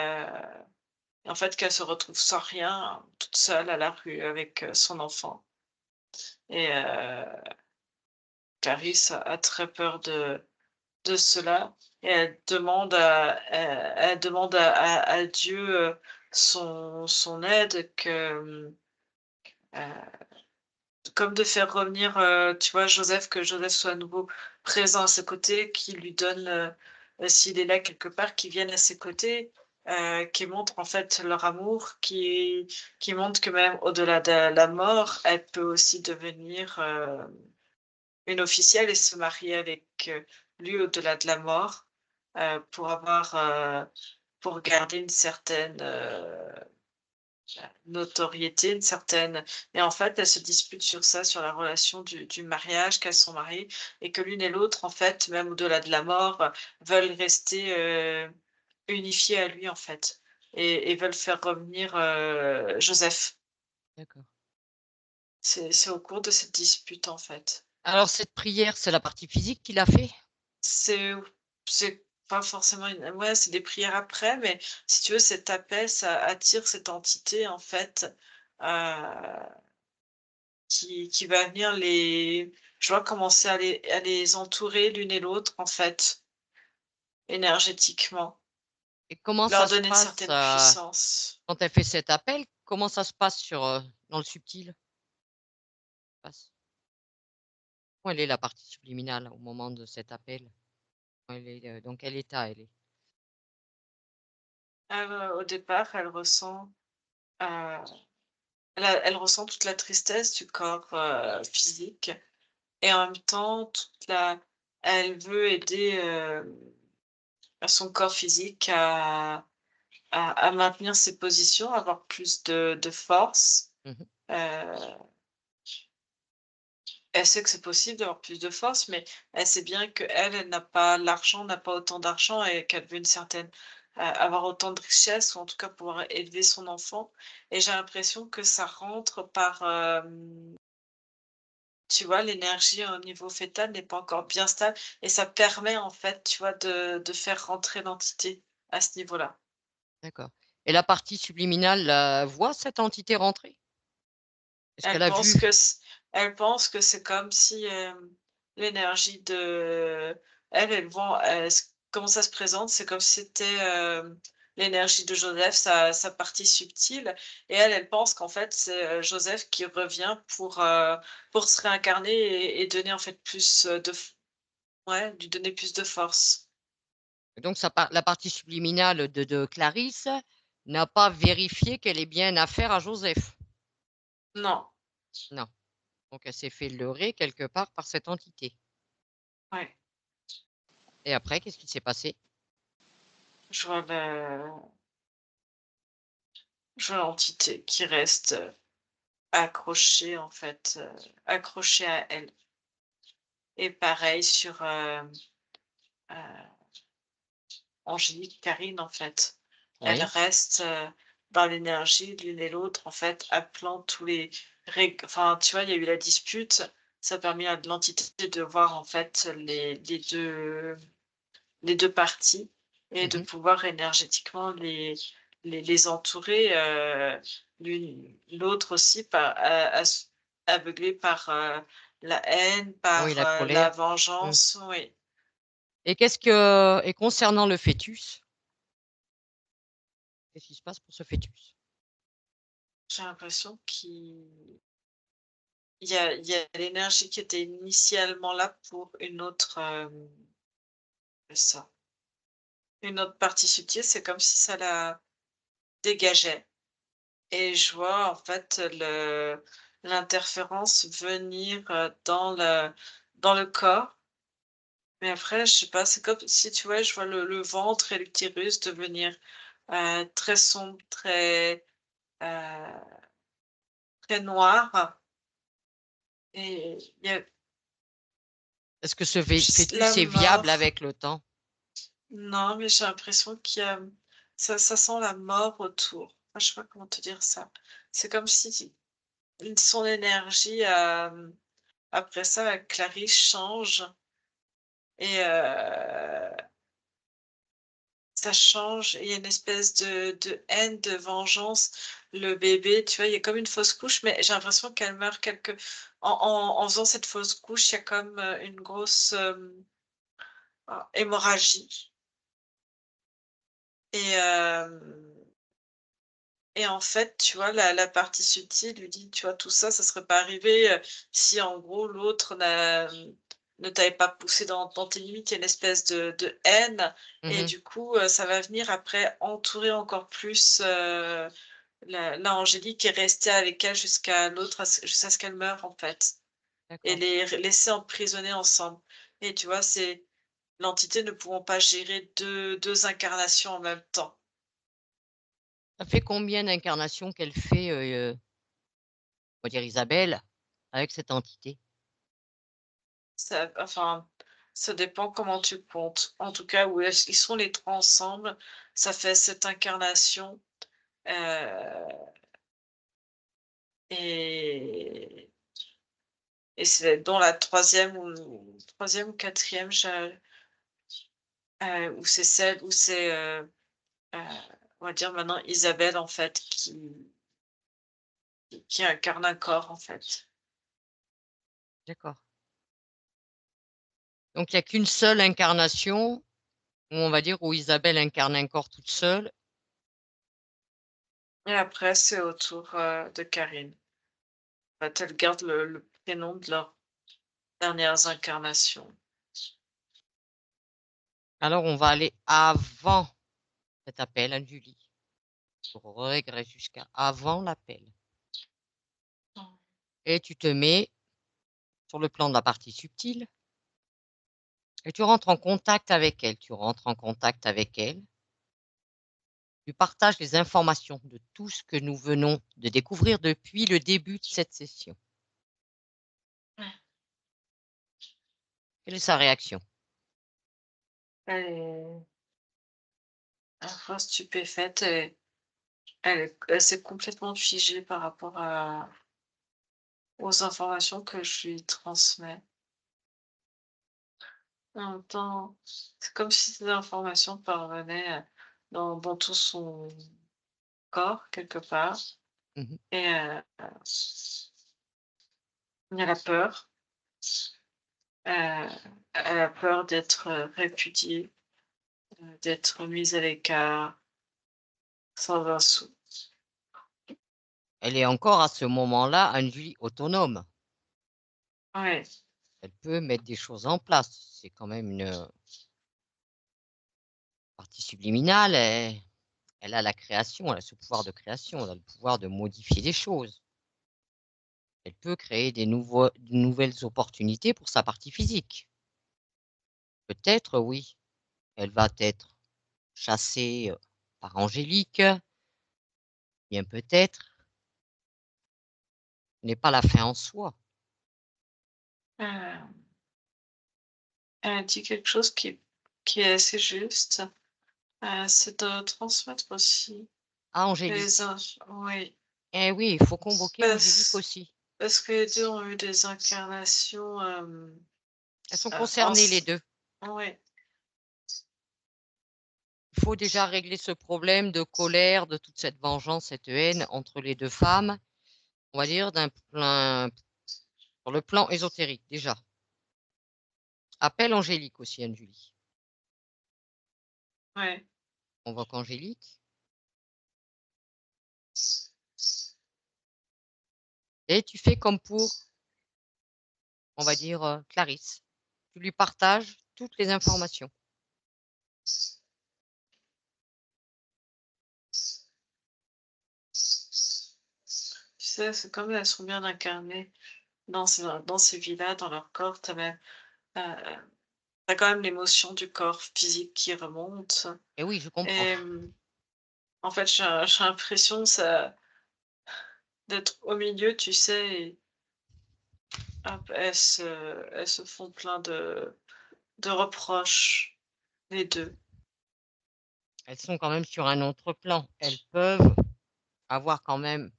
en fait, qu'elle se retrouve sans rien, toute seule à la rue avec, son enfant. Et Clarisse a très peur de cela et elle demande à Dieu, son aide que, comme de faire revenir, tu vois, Joseph, que Joseph soit à nouveau présent à ses côtés, qu'il lui donne, s'il est là quelque part, qu'il vienne à ses côtés, qui montre en fait leur amour, qui montre que même au-delà de la mort, elle peut aussi devenir, une officielle et se marier avec, lui au-delà de la mort, pour avoir, pour garder une certaine, notoriété, une certaine et en fait, elles se disputent sur ça, sur la relation du mariage, qu'elles sont mariées et que l'une et l'autre, en fait, même au-delà de la mort, veulent rester, unifiées à lui, en fait et veulent faire revenir, Joseph. D'accord. C'est au cours de cette dispute, en fait. Alors cette prière, c'est la partie physique qu'il a fait? C'est c'est pas forcément une ouais, c'est des prières après, mais si tu veux, cet appel, ça attire cette entité, en fait, heu qui va venir les je vois commencer à les entourer l'une et l'autre, en fait, énergétiquement. Et comment ça Leur se donner une passe, certaine puissance. quand elle fait cet appel? Comment ça se passe dans le subtil? Passe Où elle est la partie subliminale au moment de cet appel? Elle est, dans quel état elle est? Au départ, elle ressent, heu, elle ressent toute la tristesse du corps, physique et en même temps toute la elle veut aider, son corps physique à maintenir ses positions, avoir plus de force, Mmh. heu elle sait que c'est possible d'avoir plus de force, mais elle sait bien qu'elle, elle n'a pas l'argent, n'a pas autant d'argent et qu'elle veut une certaine avoir autant de richesse ou en tout cas pouvoir élever son enfant et j'ai l'impression que ça rentre par, tu vois, l'énergie au niveau fœtal n'est pas encore bien stable et ça permet en fait, tu vois, de faire rentrer l'entité à ce niveau-là. D'accord, et la partie subliminale, voit cette entité rentrer? Est-ce qu'elle Elle a pense vu? que c elle pense que c'est comme si, l'énergie de elle, elle voit comment ça se présente, c'est comme si c'était, l'énergie de Joseph, sa partie subtile et elle, elle pense qu'en fait, c'est, Joseph qui revient pour se réincarner et donner en fait plus, de f ouais, lui donner plus de force. Donc la partie subliminale de Clarisse n'a pas vérifié qu'elle ait bien affaire à Joseph? Non, Non, donc elle s'est fait leurrer quelque part par cette entité, ouais, et après qu'est-ce qui s'est passé? je vois l'entité qui reste, accrochée en fait, accrochée à elle. Et pareil sur, Angélique, Karine, en fait. Elles Oui. restent, dans l'énergie l'une et l'autre, en fait, appelant tous les enfin, tu vois, il y a eu la dispute, ça a permis à de l'entité de voir, en fait, les 2 parties et de Mmh. pouvoir énergétiquement les entourer, l'autre aussi par aveuglée par, la haine, Oui, par, la la colère. Mmh. vengeance, oui. Et concernant le fœtus, qu'est-ce qui se passe pour ce fœtus? J'ai l'impression il y a l'énergie qui était initialement là pour une autre, ça, une autre partie subtile, c'est comme si ça la dégageait et je vois en fait l'interférence venir, dans le corps, mais après je sais pas, c'est comme si tu vois, je vois le ventre et l'utérus devenir, très sombre, très, heu, très noir et il y a Est-ce que ce juste la fœtus est viable mort. avec le temps? Non, mais j'ai l'impression qu'il y a, ça sent la mort autour. Enfin, je sais pas comment te dire ça. C'est comme si son énergie, après ça, Clarisse change et ça change et il y a une espèce de haine, de vengeance. Le bébé, tu vois, il y a comme une fausse couche, mais j'ai l'impression qu'elle meurt en faisant cette fausse couche, il y a comme, une grosse, hémorragie. Et en fait, tu vois, la partie subtile lui dit, tu vois, tout ça, ça serait pas arrivé si en gros l'autre ne t'avait pas poussé dans tes limites. Il y a une espèce de haine et Mmh. du coup, ça va venir après entourer encore plus la Angélique et rester avec elle jusqu'à l'autre, jusqu'à ce qu'elle meure en fait et D'accord. les laisser emprisonner ensemble. Et tu vois, c'est l'entité ne pouvant pas gérer deux incarnations en même temps. Ça fait combien d'incarnations qu'elle fait, on va dire Isabelle, avec cette entité? Ça enfin, ça dépend comment tu comptes. En tout cas, où ils sont les 3 ensemble, ça fait cette incarnation, heu et c'est dans la troisième ou quatrième, où c'est celle où c'est, heu, on va dire maintenant Isabelle, en fait, qui incarne un corps, en fait. D'accord. Donc il y a qu'une seule incarnation, où on va dire où Isabelle incarne un corps toute seule. Et après, c'est au tour, de Karine. En fait, elle garde le prénom de leurs dernières incarnations. Alors on va aller avant cet appel à Julie. Je regrette jusqu'à avant l'appel et tu te mets sur le plan de la partie subtile et tu rentres en contact avec elle. Tu rentres en contact avec elle. Tu partages les informations de tout ce que nous venons de découvrir depuis le début de cette session. Ouais. Quelle est sa réaction? Elle est à la fois stupéfaite et elle s'est complètement figée par rapport aux informations que je lui transmets. En même temps, c'est comme si ces informations parvenaient, dans tout son corps quelque part Mmh. et elle a peur, elle a peur d'être, répudiée, d'être mise à l'écart, sans un sou. Elle est encore à ce moment-là Anne-Julie autonome. Ouais, Elle peut mettre des choses en place. C'est quand même une partie subliminale. Elle a la création, elle a ce pouvoir de création, elle a le pouvoir de modifier des choses. Elle peut créer de nouvelles opportunités pour sa partie physique. Peut-être, oui, elle va être chassée par Angélique, bien peut-être, ce n'est pas la fin en soi. heu, elle dit quelque chose qui est assez juste, c'est de transmettre aussi Ah, les Angélique. inf oui, Eh oui, il faut convoquer Angélique parce aussi. parce que les 2 ont eu des incarnations, Elles sont enc concernées les 2. oui, Il faut déjà régler ce problème de colère, de toute cette vengeance, cette haine entre les 2 femmes, on va dire sur le plan ésotérique déjà. Appelle Angélique aussi, Anne-Julie. ouais. Convoque Angélique et tu fais comme pour, on va dire, Clarisse. Tu lui partages toutes les informations. Tu sais, c'est comme elles sont bien incarnées dans ces vies-là, dans leur corps, tu as même, heu, tu quand même l'émotion du corps physique qui remonte Et oui, je comprends. et en fait, j'ai l'impression ça d'être au milieu, tu sais et hop, elles se font plein de reproches, les 2. Elles sont quand même sur un autre plan. Elles peuvent avoir quand même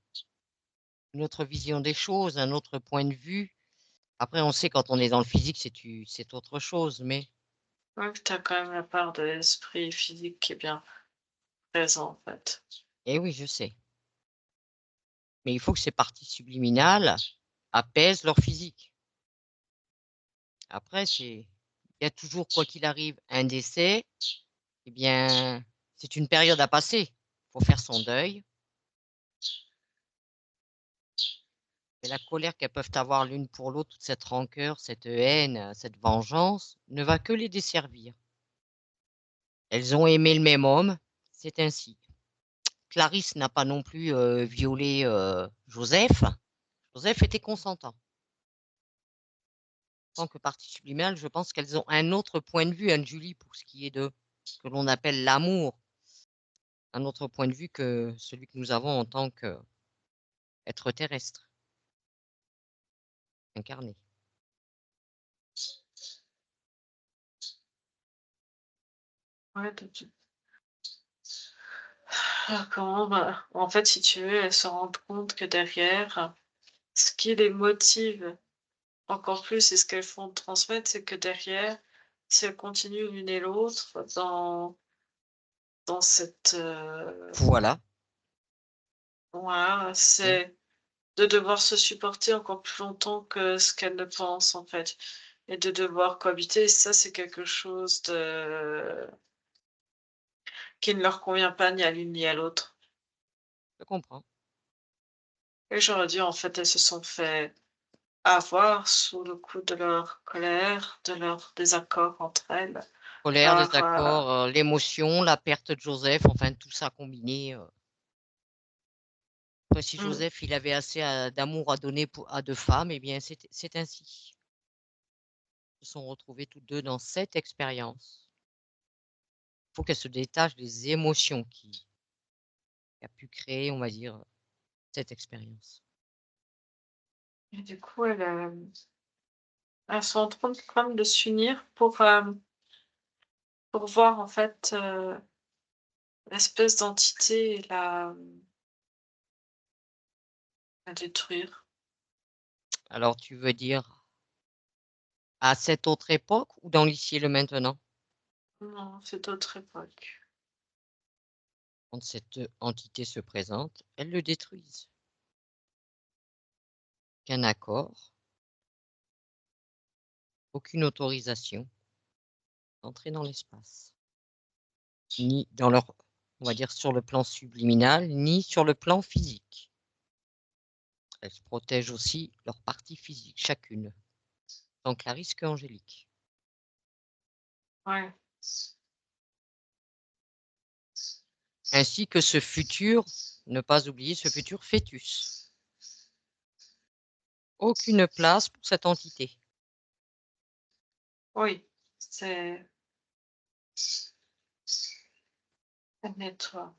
une autre vision des choses, un autre point de vue. Après, on sait quand on est dans le physique, c'est autre chose, mais Ouais, tu as quand même la part de l'esprit physique qui est bien présent, en fait. eh oui, je sais. Mais il faut que ces parties subliminales apaisent leur physique. Après, c'est il y a toujours, quoi qu'il arrive, un décès, eh bien, c'est une période à passer. Il faut faire son deuil. Et la colère qu'elles peuvent avoir l'une pour l'autre, toute cette rancœur, cette haine, cette vengeance, ne va que les desservir. Elles ont aimé le même homme, c'est ainsi. Clarisse n'a pas non plus violé Joseph. Joseph était consentant. En tant que partie subliminale, je pense qu'elles ont un autre point de vue, Anne-Julie, pour ce qui est de ce que l'on appelle l'amour. Un autre point de vue que celui que nous avons en tant qu'être terrestre, incarné. Ouais, alors comment, en fait, si tu veux, elles se rendent compte que derrière, ce qui les motive encore plus et ce qu'elles font transmettre, c'est que derrière, si elles continuent l'une et l'autre dans cette, Voilà, voilà, c'est de devoir se supporter encore plus longtemps que ce qu'elles ne pensent, en fait, et de devoir cohabiter. Et ça, c'est quelque chose qui ne leur convient pas ni à l'une ni à l'autre. je comprends. Et j'aurais dit, en fait, elles se sont fait avoir sous le coup de leur colère, de leur désaccord entre elles, Colère, par, désaccord, l'émotion, la perte de Joseph, enfin tout ça combiné. Après, si mmh, Joseph, il avait assez d'amour à donner à deux femmes, eh bien c'est ainsi. Ils se sont retrouvés tous deux dans cette expérience. Il faut qu'elle se détache des émotions qui a pu créer, on va dire, cette expérience. et du coup, elles sont en train de quand même de s'unir pour voir, en fait, l'espèce d'entité et la détruire. Alors, tu veux dire à cette autre époque ou dans l'ici et le maintenant? Non, c'est d'autres époques. Quand cette entité se présente, elles le détruisent. Qu'un accord, aucune autorisation d'entrer dans l'espace, ni dans leur, on va dire, sur le plan subliminal, ni sur le plan physique. Elles protègent aussi leur partie physique, chacune, tant Clarisse qu'Angélique. Ouais. Ainsi que ce futur, ne pas oublier ce futur fœtus. Aucune place pour cette entité. Oui, c'est elle nettoie.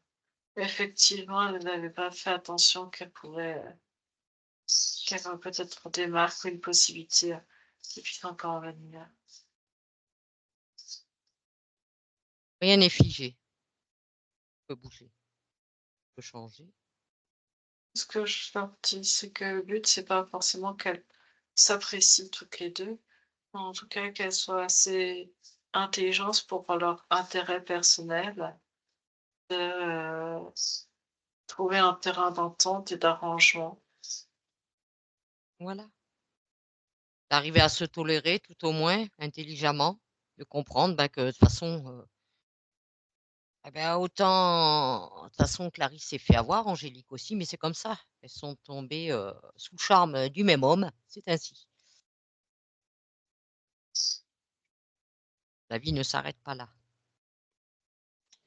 Effectivement, elle n'avait pas fait attention qu'elle aurait peut-être des marques ou une possibilité, qui puisse encore venir. Rien n'est figé. Peut bouger, peut changer. Ce que je leur dis, c'est que le but, c'est pas forcément qu'elles s'apprécient toutes les 2, mais en tout cas qu'elles soient assez intelligentes pour leur intérêt personnel de, trouver un terrain d'entente et d'arrangement. Voilà. D'arriver à se tolérer, tout au moins, intelligemment, de comprendre que de toute façon, eh ben, autant, de toute façon, Clarisse s'est fait avoir, Angélique aussi, mais c'est comme ça. Elles sont tombées sous le charme du même homme. C'est ainsi. La vie ne s'arrête pas là.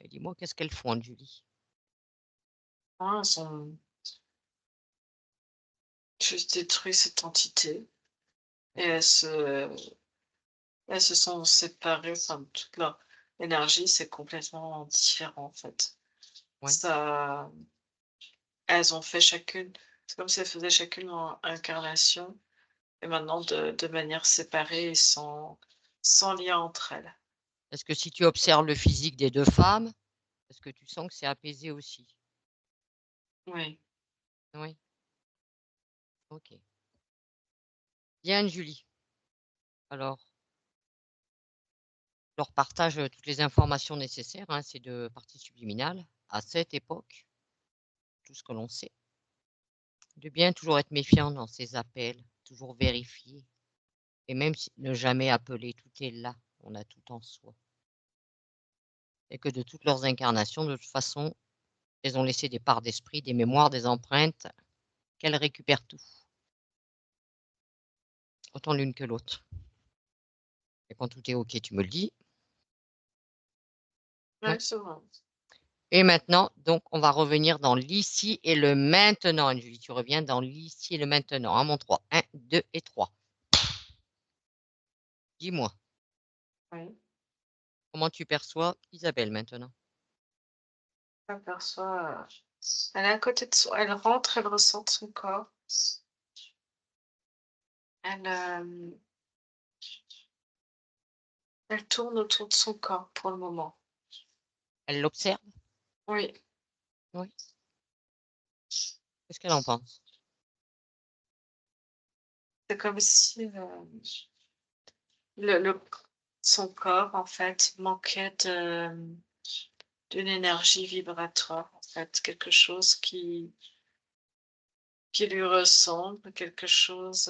Et dis-moi, qu'est-ce qu'elles font, Anne-Julie? Hein, elles ont juste détruit cette entité et elles se sont séparées, enfin, toute leur énergie, c'est complètement différent, en fait. Ouais. Ça Elles ont fait chacune c'est comme si elles faisaient chacune leur incarnation et maintenant de manière séparée et sans lien entre elles. Est-ce que si tu observes le physique des deux femmes, est-ce que tu sens que c'est apaisé aussi? Oui. Oui. Ok. Bien, Anne-Julie. Alors, je leur partage toutes les informations nécessaires, hein, ces deux parties subliminales, à cette époque, tout ce que l'on sait. De bien toujours être méfiant dans ses appels, toujours vérifier. Et même si, ne jamais appeler, tout est là. qu'on a tout en soi. Et que de toutes leurs incarnations, de toute façon, elles ont laissé des parts d'esprit, des mémoires, des empreintes, qu'elles récupèrent tout. Autant l'une que l'autre. Et quand tout est OK, tu me le dis. Ouais, Ouais. c'est vrai. Et maintenant, donc, on va revenir dans l'ici et le maintenant. Julie, tu reviens dans l'ici et le maintenant. À mon 3. 1, 2 et 3. Dis-moi, Oui. comment tu perçois Isabelle maintenant? Je m'aperçois, elle est à côté de soi, elle rentre, elle ressent son corps. Elle, elle tourne autour de son corps pour le moment. Elle l'observe? Oui. Oui. Qu'est-ce qu'elle en pense? C'est comme si son corps, en fait, manquait d'une énergie vibratoire, en fait, quelque chose qui lui ressemble, quelque chose.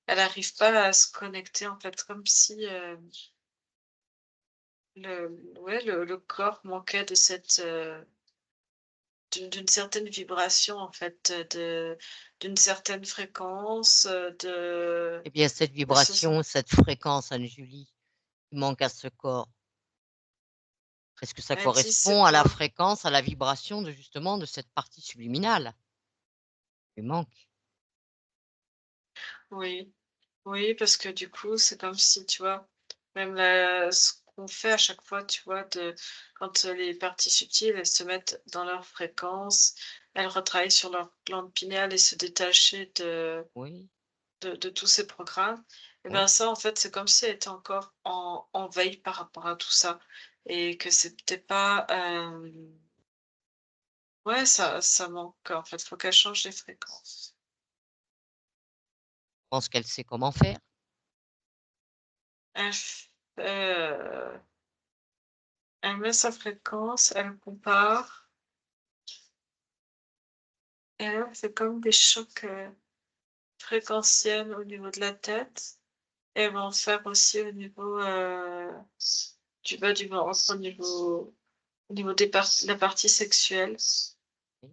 Elle n'arrive pas à se connecter, en fait, comme si le corps manquait de cette. D'une certaine vibration, en fait, d'une certaine fréquence, Eh bien, cette de ce vibration, cette fréquence, Anne-Julie, qui manque à ce corps, est-ce que ça elle dit: correspond «C'est à la pas». fréquence, à la vibration de justement de cette partie subliminale? Il manque. Oui, oui, parce que du coup, c'est comme si, tu vois, même ce qu'on fait à chaque fois, tu vois, quand les parties subtiles, elles se mettent dans leur fréquence, elles retravaillent sur leur glande pinéale et se détacher Oui, de tous ces programmes. Et oui. ben ça, en fait, c'est comme si elle était encore en veille par rapport à tout ça et que c'était pas, ouais, ça manque, en fait, faut qu'elle change les fréquences. Je pense qu'elle sait comment faire. Elle f elle met sa fréquence, elle compare et là, c'est comme des chocs, fréquentiels au niveau de la tête et elle va en faire aussi au niveau, du bas du ventre, au niveau des la partie sexuelle. Oui.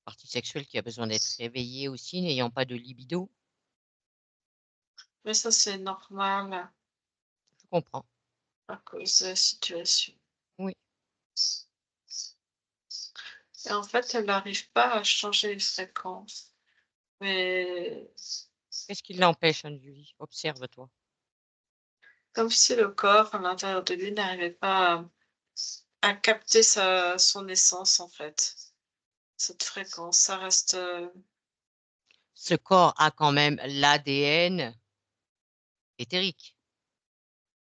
Partie sexuelle qui a besoin d'être réveillée aussi, n'ayant pas de libido. Mais ça, c'est normal Je comprends. à cause de la situation. Oui. Et en fait, elle n'arrive pas à changer les fréquences. Mais Qu'est-ce qui l'empêche, Anne-Julie? Observe-toi. comme si le corps à l'intérieur de lui n'arrivait pas à capter son essence, en fait. Cette fréquence, ça reste, Ce corps a quand même l'ADN éthérique,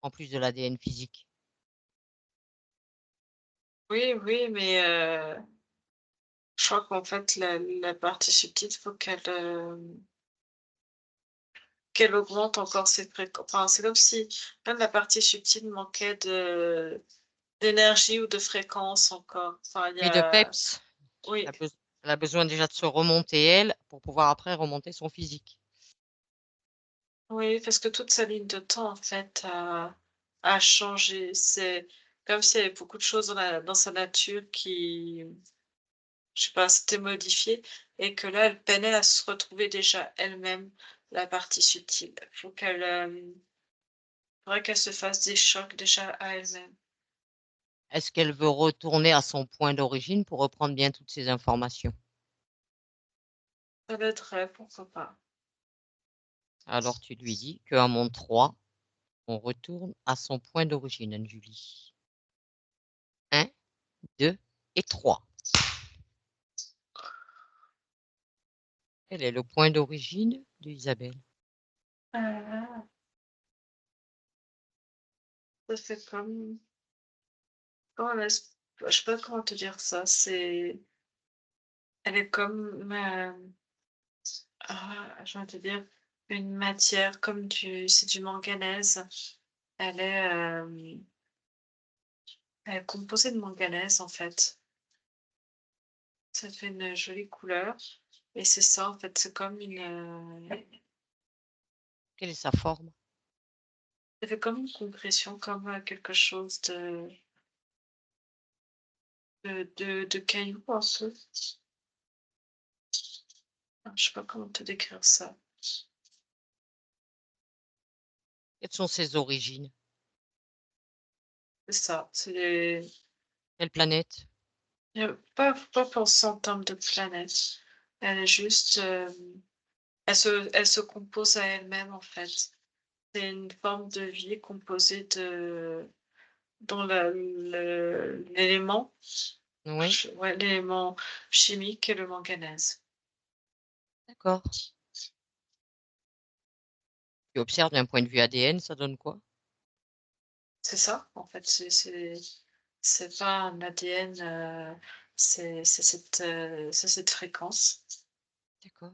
en plus de l'ADN physique. oui, oui, mais je crois qu'en fait, la partie subtile, il faut qu'elle augmente encore ses fréquences. Enfin, c'est comme si même la partie subtile manquait d'énergie ou de fréquence encore. Enfin, il y Oui, de a peps. oui, Elle a besoin déjà de se remonter, elle, pour pouvoir après remonter son physique. oui, parce que toute sa ligne de temps, en fait, a changé. C'est comme s'il y avait beaucoup de choses dans sa nature qui, je sais pas, s'étaient modifiées et que là, elle peinait à se retrouver déjà elle-même, la partie subtile. Faut qu'elle, faudrait qu'elle se fasse des chocs déjà à elle-même. Est-ce qu'elle veut retourner à son point d'origine pour reprendre bien toutes ces informations? Ça l'aiderait, pourquoi pas. Alors tu lui dis qu'à mon 3, on retourne à son point d'origine, Anne-Julie. 1, 2 et 3. Quel est le point d'origine de Isabelle? Ah, ça fait comme comment je sais pas comment te dire ça, elle est comme, je vais te dire, une matière comme c'est du manganèse. Elle est, elle est composée de manganèse, en fait. Ça fait une jolie couleur Et c'est ça, en fait, c'est comme Quelle est sa forme? ça fait comme une compression, comme quelque chose de caillou un peu. Je sais pas comment te décrire ça. Quelles sont ses origines? C'est ça, c'est Quelle planète? pas penser en termes de planète. Elle est juste, elle se compose à elle-même, en fait. C'est une forme de vie composée dont l'élément Oui, ouais, l'élément chimique est le manganèse. d'accord. Tu observes d'un point de vue ADN, ça donne quoi? C'est ça, en fait, c'est pas un ADN, c'est cette fréquence. D'accord.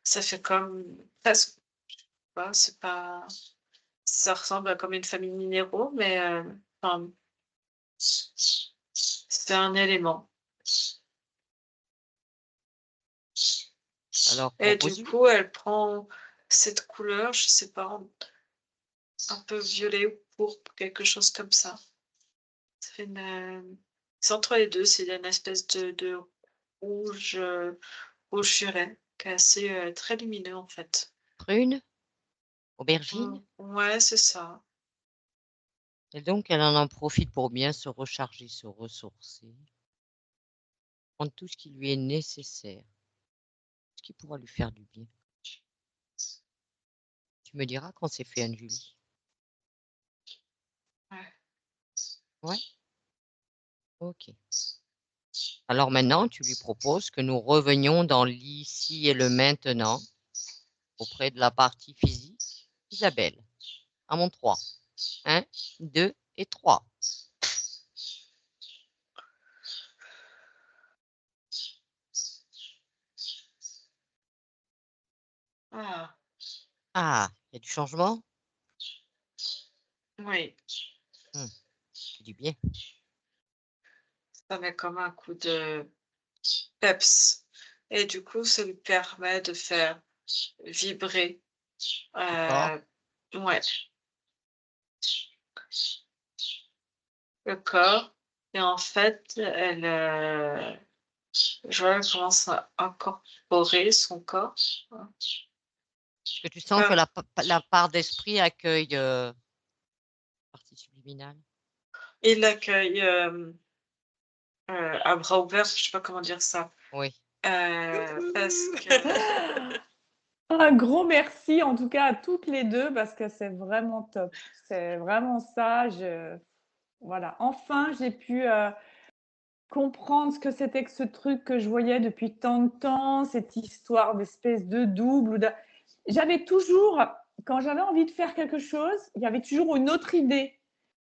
Ça fait comme presque pas, c'est pas ça ressemble à comme une famille de minéraux, mais enfin, c'est un élément. Alors, Et du propose-lui. coup, elle prend cette couleur, je sais pas, un peu violet ou pourpre, quelque chose comme ça. Ça fait c'est entre les 2, c'est une espèce de rouge, rouge furet qui est assez, très lumineux, en fait. Prune? Aubergine? Ouais, c'est ça. Et donc, elle en profite pour bien se recharger, se ressourcer, prendre tout ce qui lui est nécessaire, ce qui pourra lui faire du bien. Tu me diras quand c'est fait, Anne-Julie. Ouais. Ouais, ok. Alors maintenant, tu lui proposes que nous revenions dans l'ici et le maintenant, auprès de la partie physique. Isabelle, à mon 3. 1, 2 et 3. Ah, Ah, il y a du changement? oui, C'est du bien. ça met comme un coup de peps et du coup, ça lui permet de faire vibrer, D'accord. ouais, le corps et en fait, je vois, elle commence à incorporer son corps, hein. Est-ce que tu sens que Ah, la part d'esprit accueille la partie subliminale? il l'accueille, à bras ouverts, je sais pas comment dire ça, Oui. parce que Un gros merci en tout cas à toutes les deux parce que c'est vraiment top. C'est vraiment ça. Voilà, enfin j'ai pu comprendre ce que c'était que ce truc que je voyais depuis tant de temps, cette histoire d'espèce de double. J'avais toujours, quand j'avais envie de faire quelque chose, il y avait toujours une autre idée.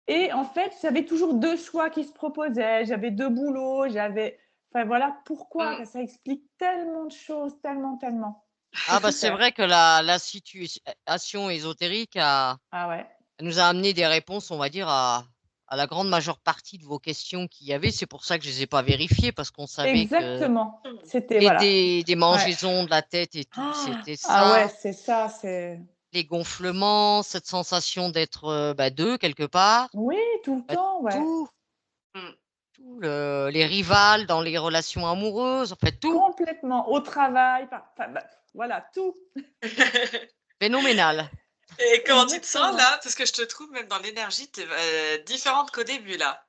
Et en fait, j'avais toujours deux choix qui se proposaient. J'avais deux boulots, Enfin voilà, pourquoi? mmh. Ça explique tellement de choses, tellement, tellement. Ah C'est bah c'est super. vrai que la situation ésotérique Ah ouais. nous a amené des réponses, on va dire, à la grande majeure partie de vos questions qu'il y avait. C'est pour ça que je les ai pas vérifiées, parce qu'on savait que Exactement. Mmh. C'était les voilà. des Ouais. mangeaisons de la tête et tout, Ah, c'était ah ouais, ça. c'est ça, c'est Les gonflements, cette sensation d'être, bah, 2 quelque part, oui, tout le bah, temps, ouais. tout, Mmh. les rivales dans les relations amoureuses, en fait tout, Complètement. Au travail, enfin, bah, voilà, tout. phénoménal. Et comment tu te sens Exactement. là? Parce que je te trouve même dans l'énergie, tu es, différente qu'au début là.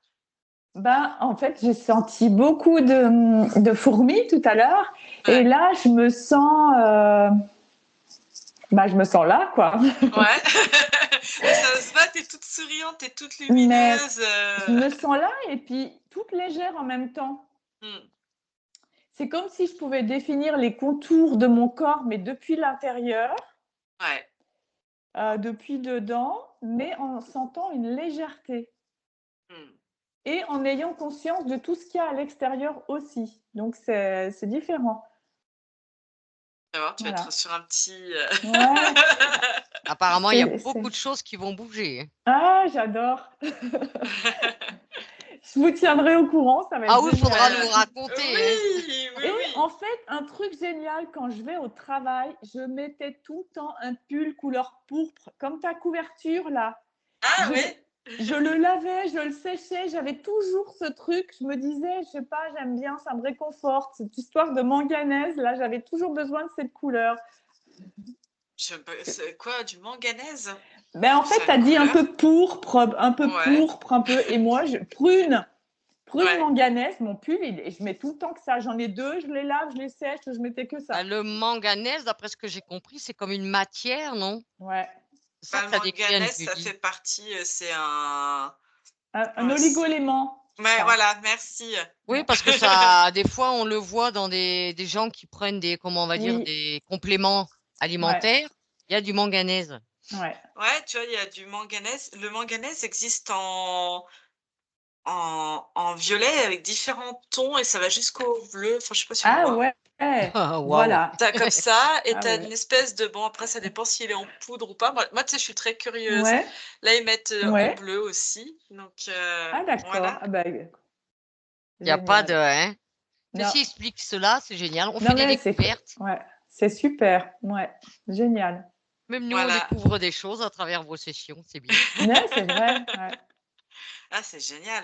Ben, en fait, j'ai senti beaucoup de fourmis tout à l'heure et Ouais. là, je me sens là, quoi. Ouais. Ça se voit, tu es toute souriante, tu es toute Mais lumineuse, je me sens là et puis toute légère en même temps. Mmh. C'est comme si je pouvais définir les contours de mon corps, mais depuis l'intérieur, Ouais. depuis dedans, mais en sentant une légèreté Mmh. et en ayant conscience de tout ce qu'il y a à l'extérieur aussi. Donc c'est différent. Tu vas voir, tu vas être Voilà. sur un petit, Ouais, Apparemment, il y a c'est beaucoup de choses qui vont bouger, hein. ah, j'adore. Je vous tiendrai au courant, ça va être Ah oui, il faudra génial. nous raconter. hein. Oui, oui, Et oui. en fait, un truc génial, quand je vais au travail, je mettais tout le temps un pull couleur pourpre, comme ta couverture là. Ah Je, oui. je le lavais, je le séchais, j'avais toujours ce truc. Je me disais, je sais pas, j'aime bien, ça me réconforte. Cette histoire de manganèse, là, j'avais toujours besoin de cette couleur. C'est quoi, du manganèse? Ben, en fait, C'est tu la as dit un couleur? peu pourpre, Ouais. et moi, prune Ouais. manganèse, mon pull, je mets tout le temps que ça. J'en ai 2, je les lave, je les sèche, je mettais que ça. Bah, le manganèse, d'après ce que j'ai compris, c'est comme une matière, non? Ouais. C'est ça Bah, que le ça décrit, manganèse, ça Anne-Julie. fait partie, c'est un Un mince. oligo-élément, je Ouais, crois. voilà, merci. Oui, parce que ça, des fois, on le voit dans des gens qui prennent des, comment on va dire, Oui, des compléments ouais, alimentaires. Il y a du manganèse. ouais. Ouais, tu vois, il y a du manganèse. Le manganèse existe en violet avec différents tons et ça va jusqu'au bleu. Enfin, je sais pas si on Ah voit. ouais, Waouh. voilà. T'as comme ça et Ah t'as une ouais. espèce de... Bon, après, ça dépend s'il est en poudre ou pas. Moi, tu sais, je suis très curieuse. Ouais, Là, ils mettent en ouais. bleu aussi. Donc, Ah d'accord. voilà. Ah bah, Il n'y a pas de, génial. hein. Non, Ceci explique cela, c'est génial. On fait non des mais découvertes. ouais, c'est super. Ouais, génial. Même nous, on Voilà. découvre des choses à travers vos sessions. C'est bien. Ouais, c'est vrai. Ouais. Ah, c'est génial.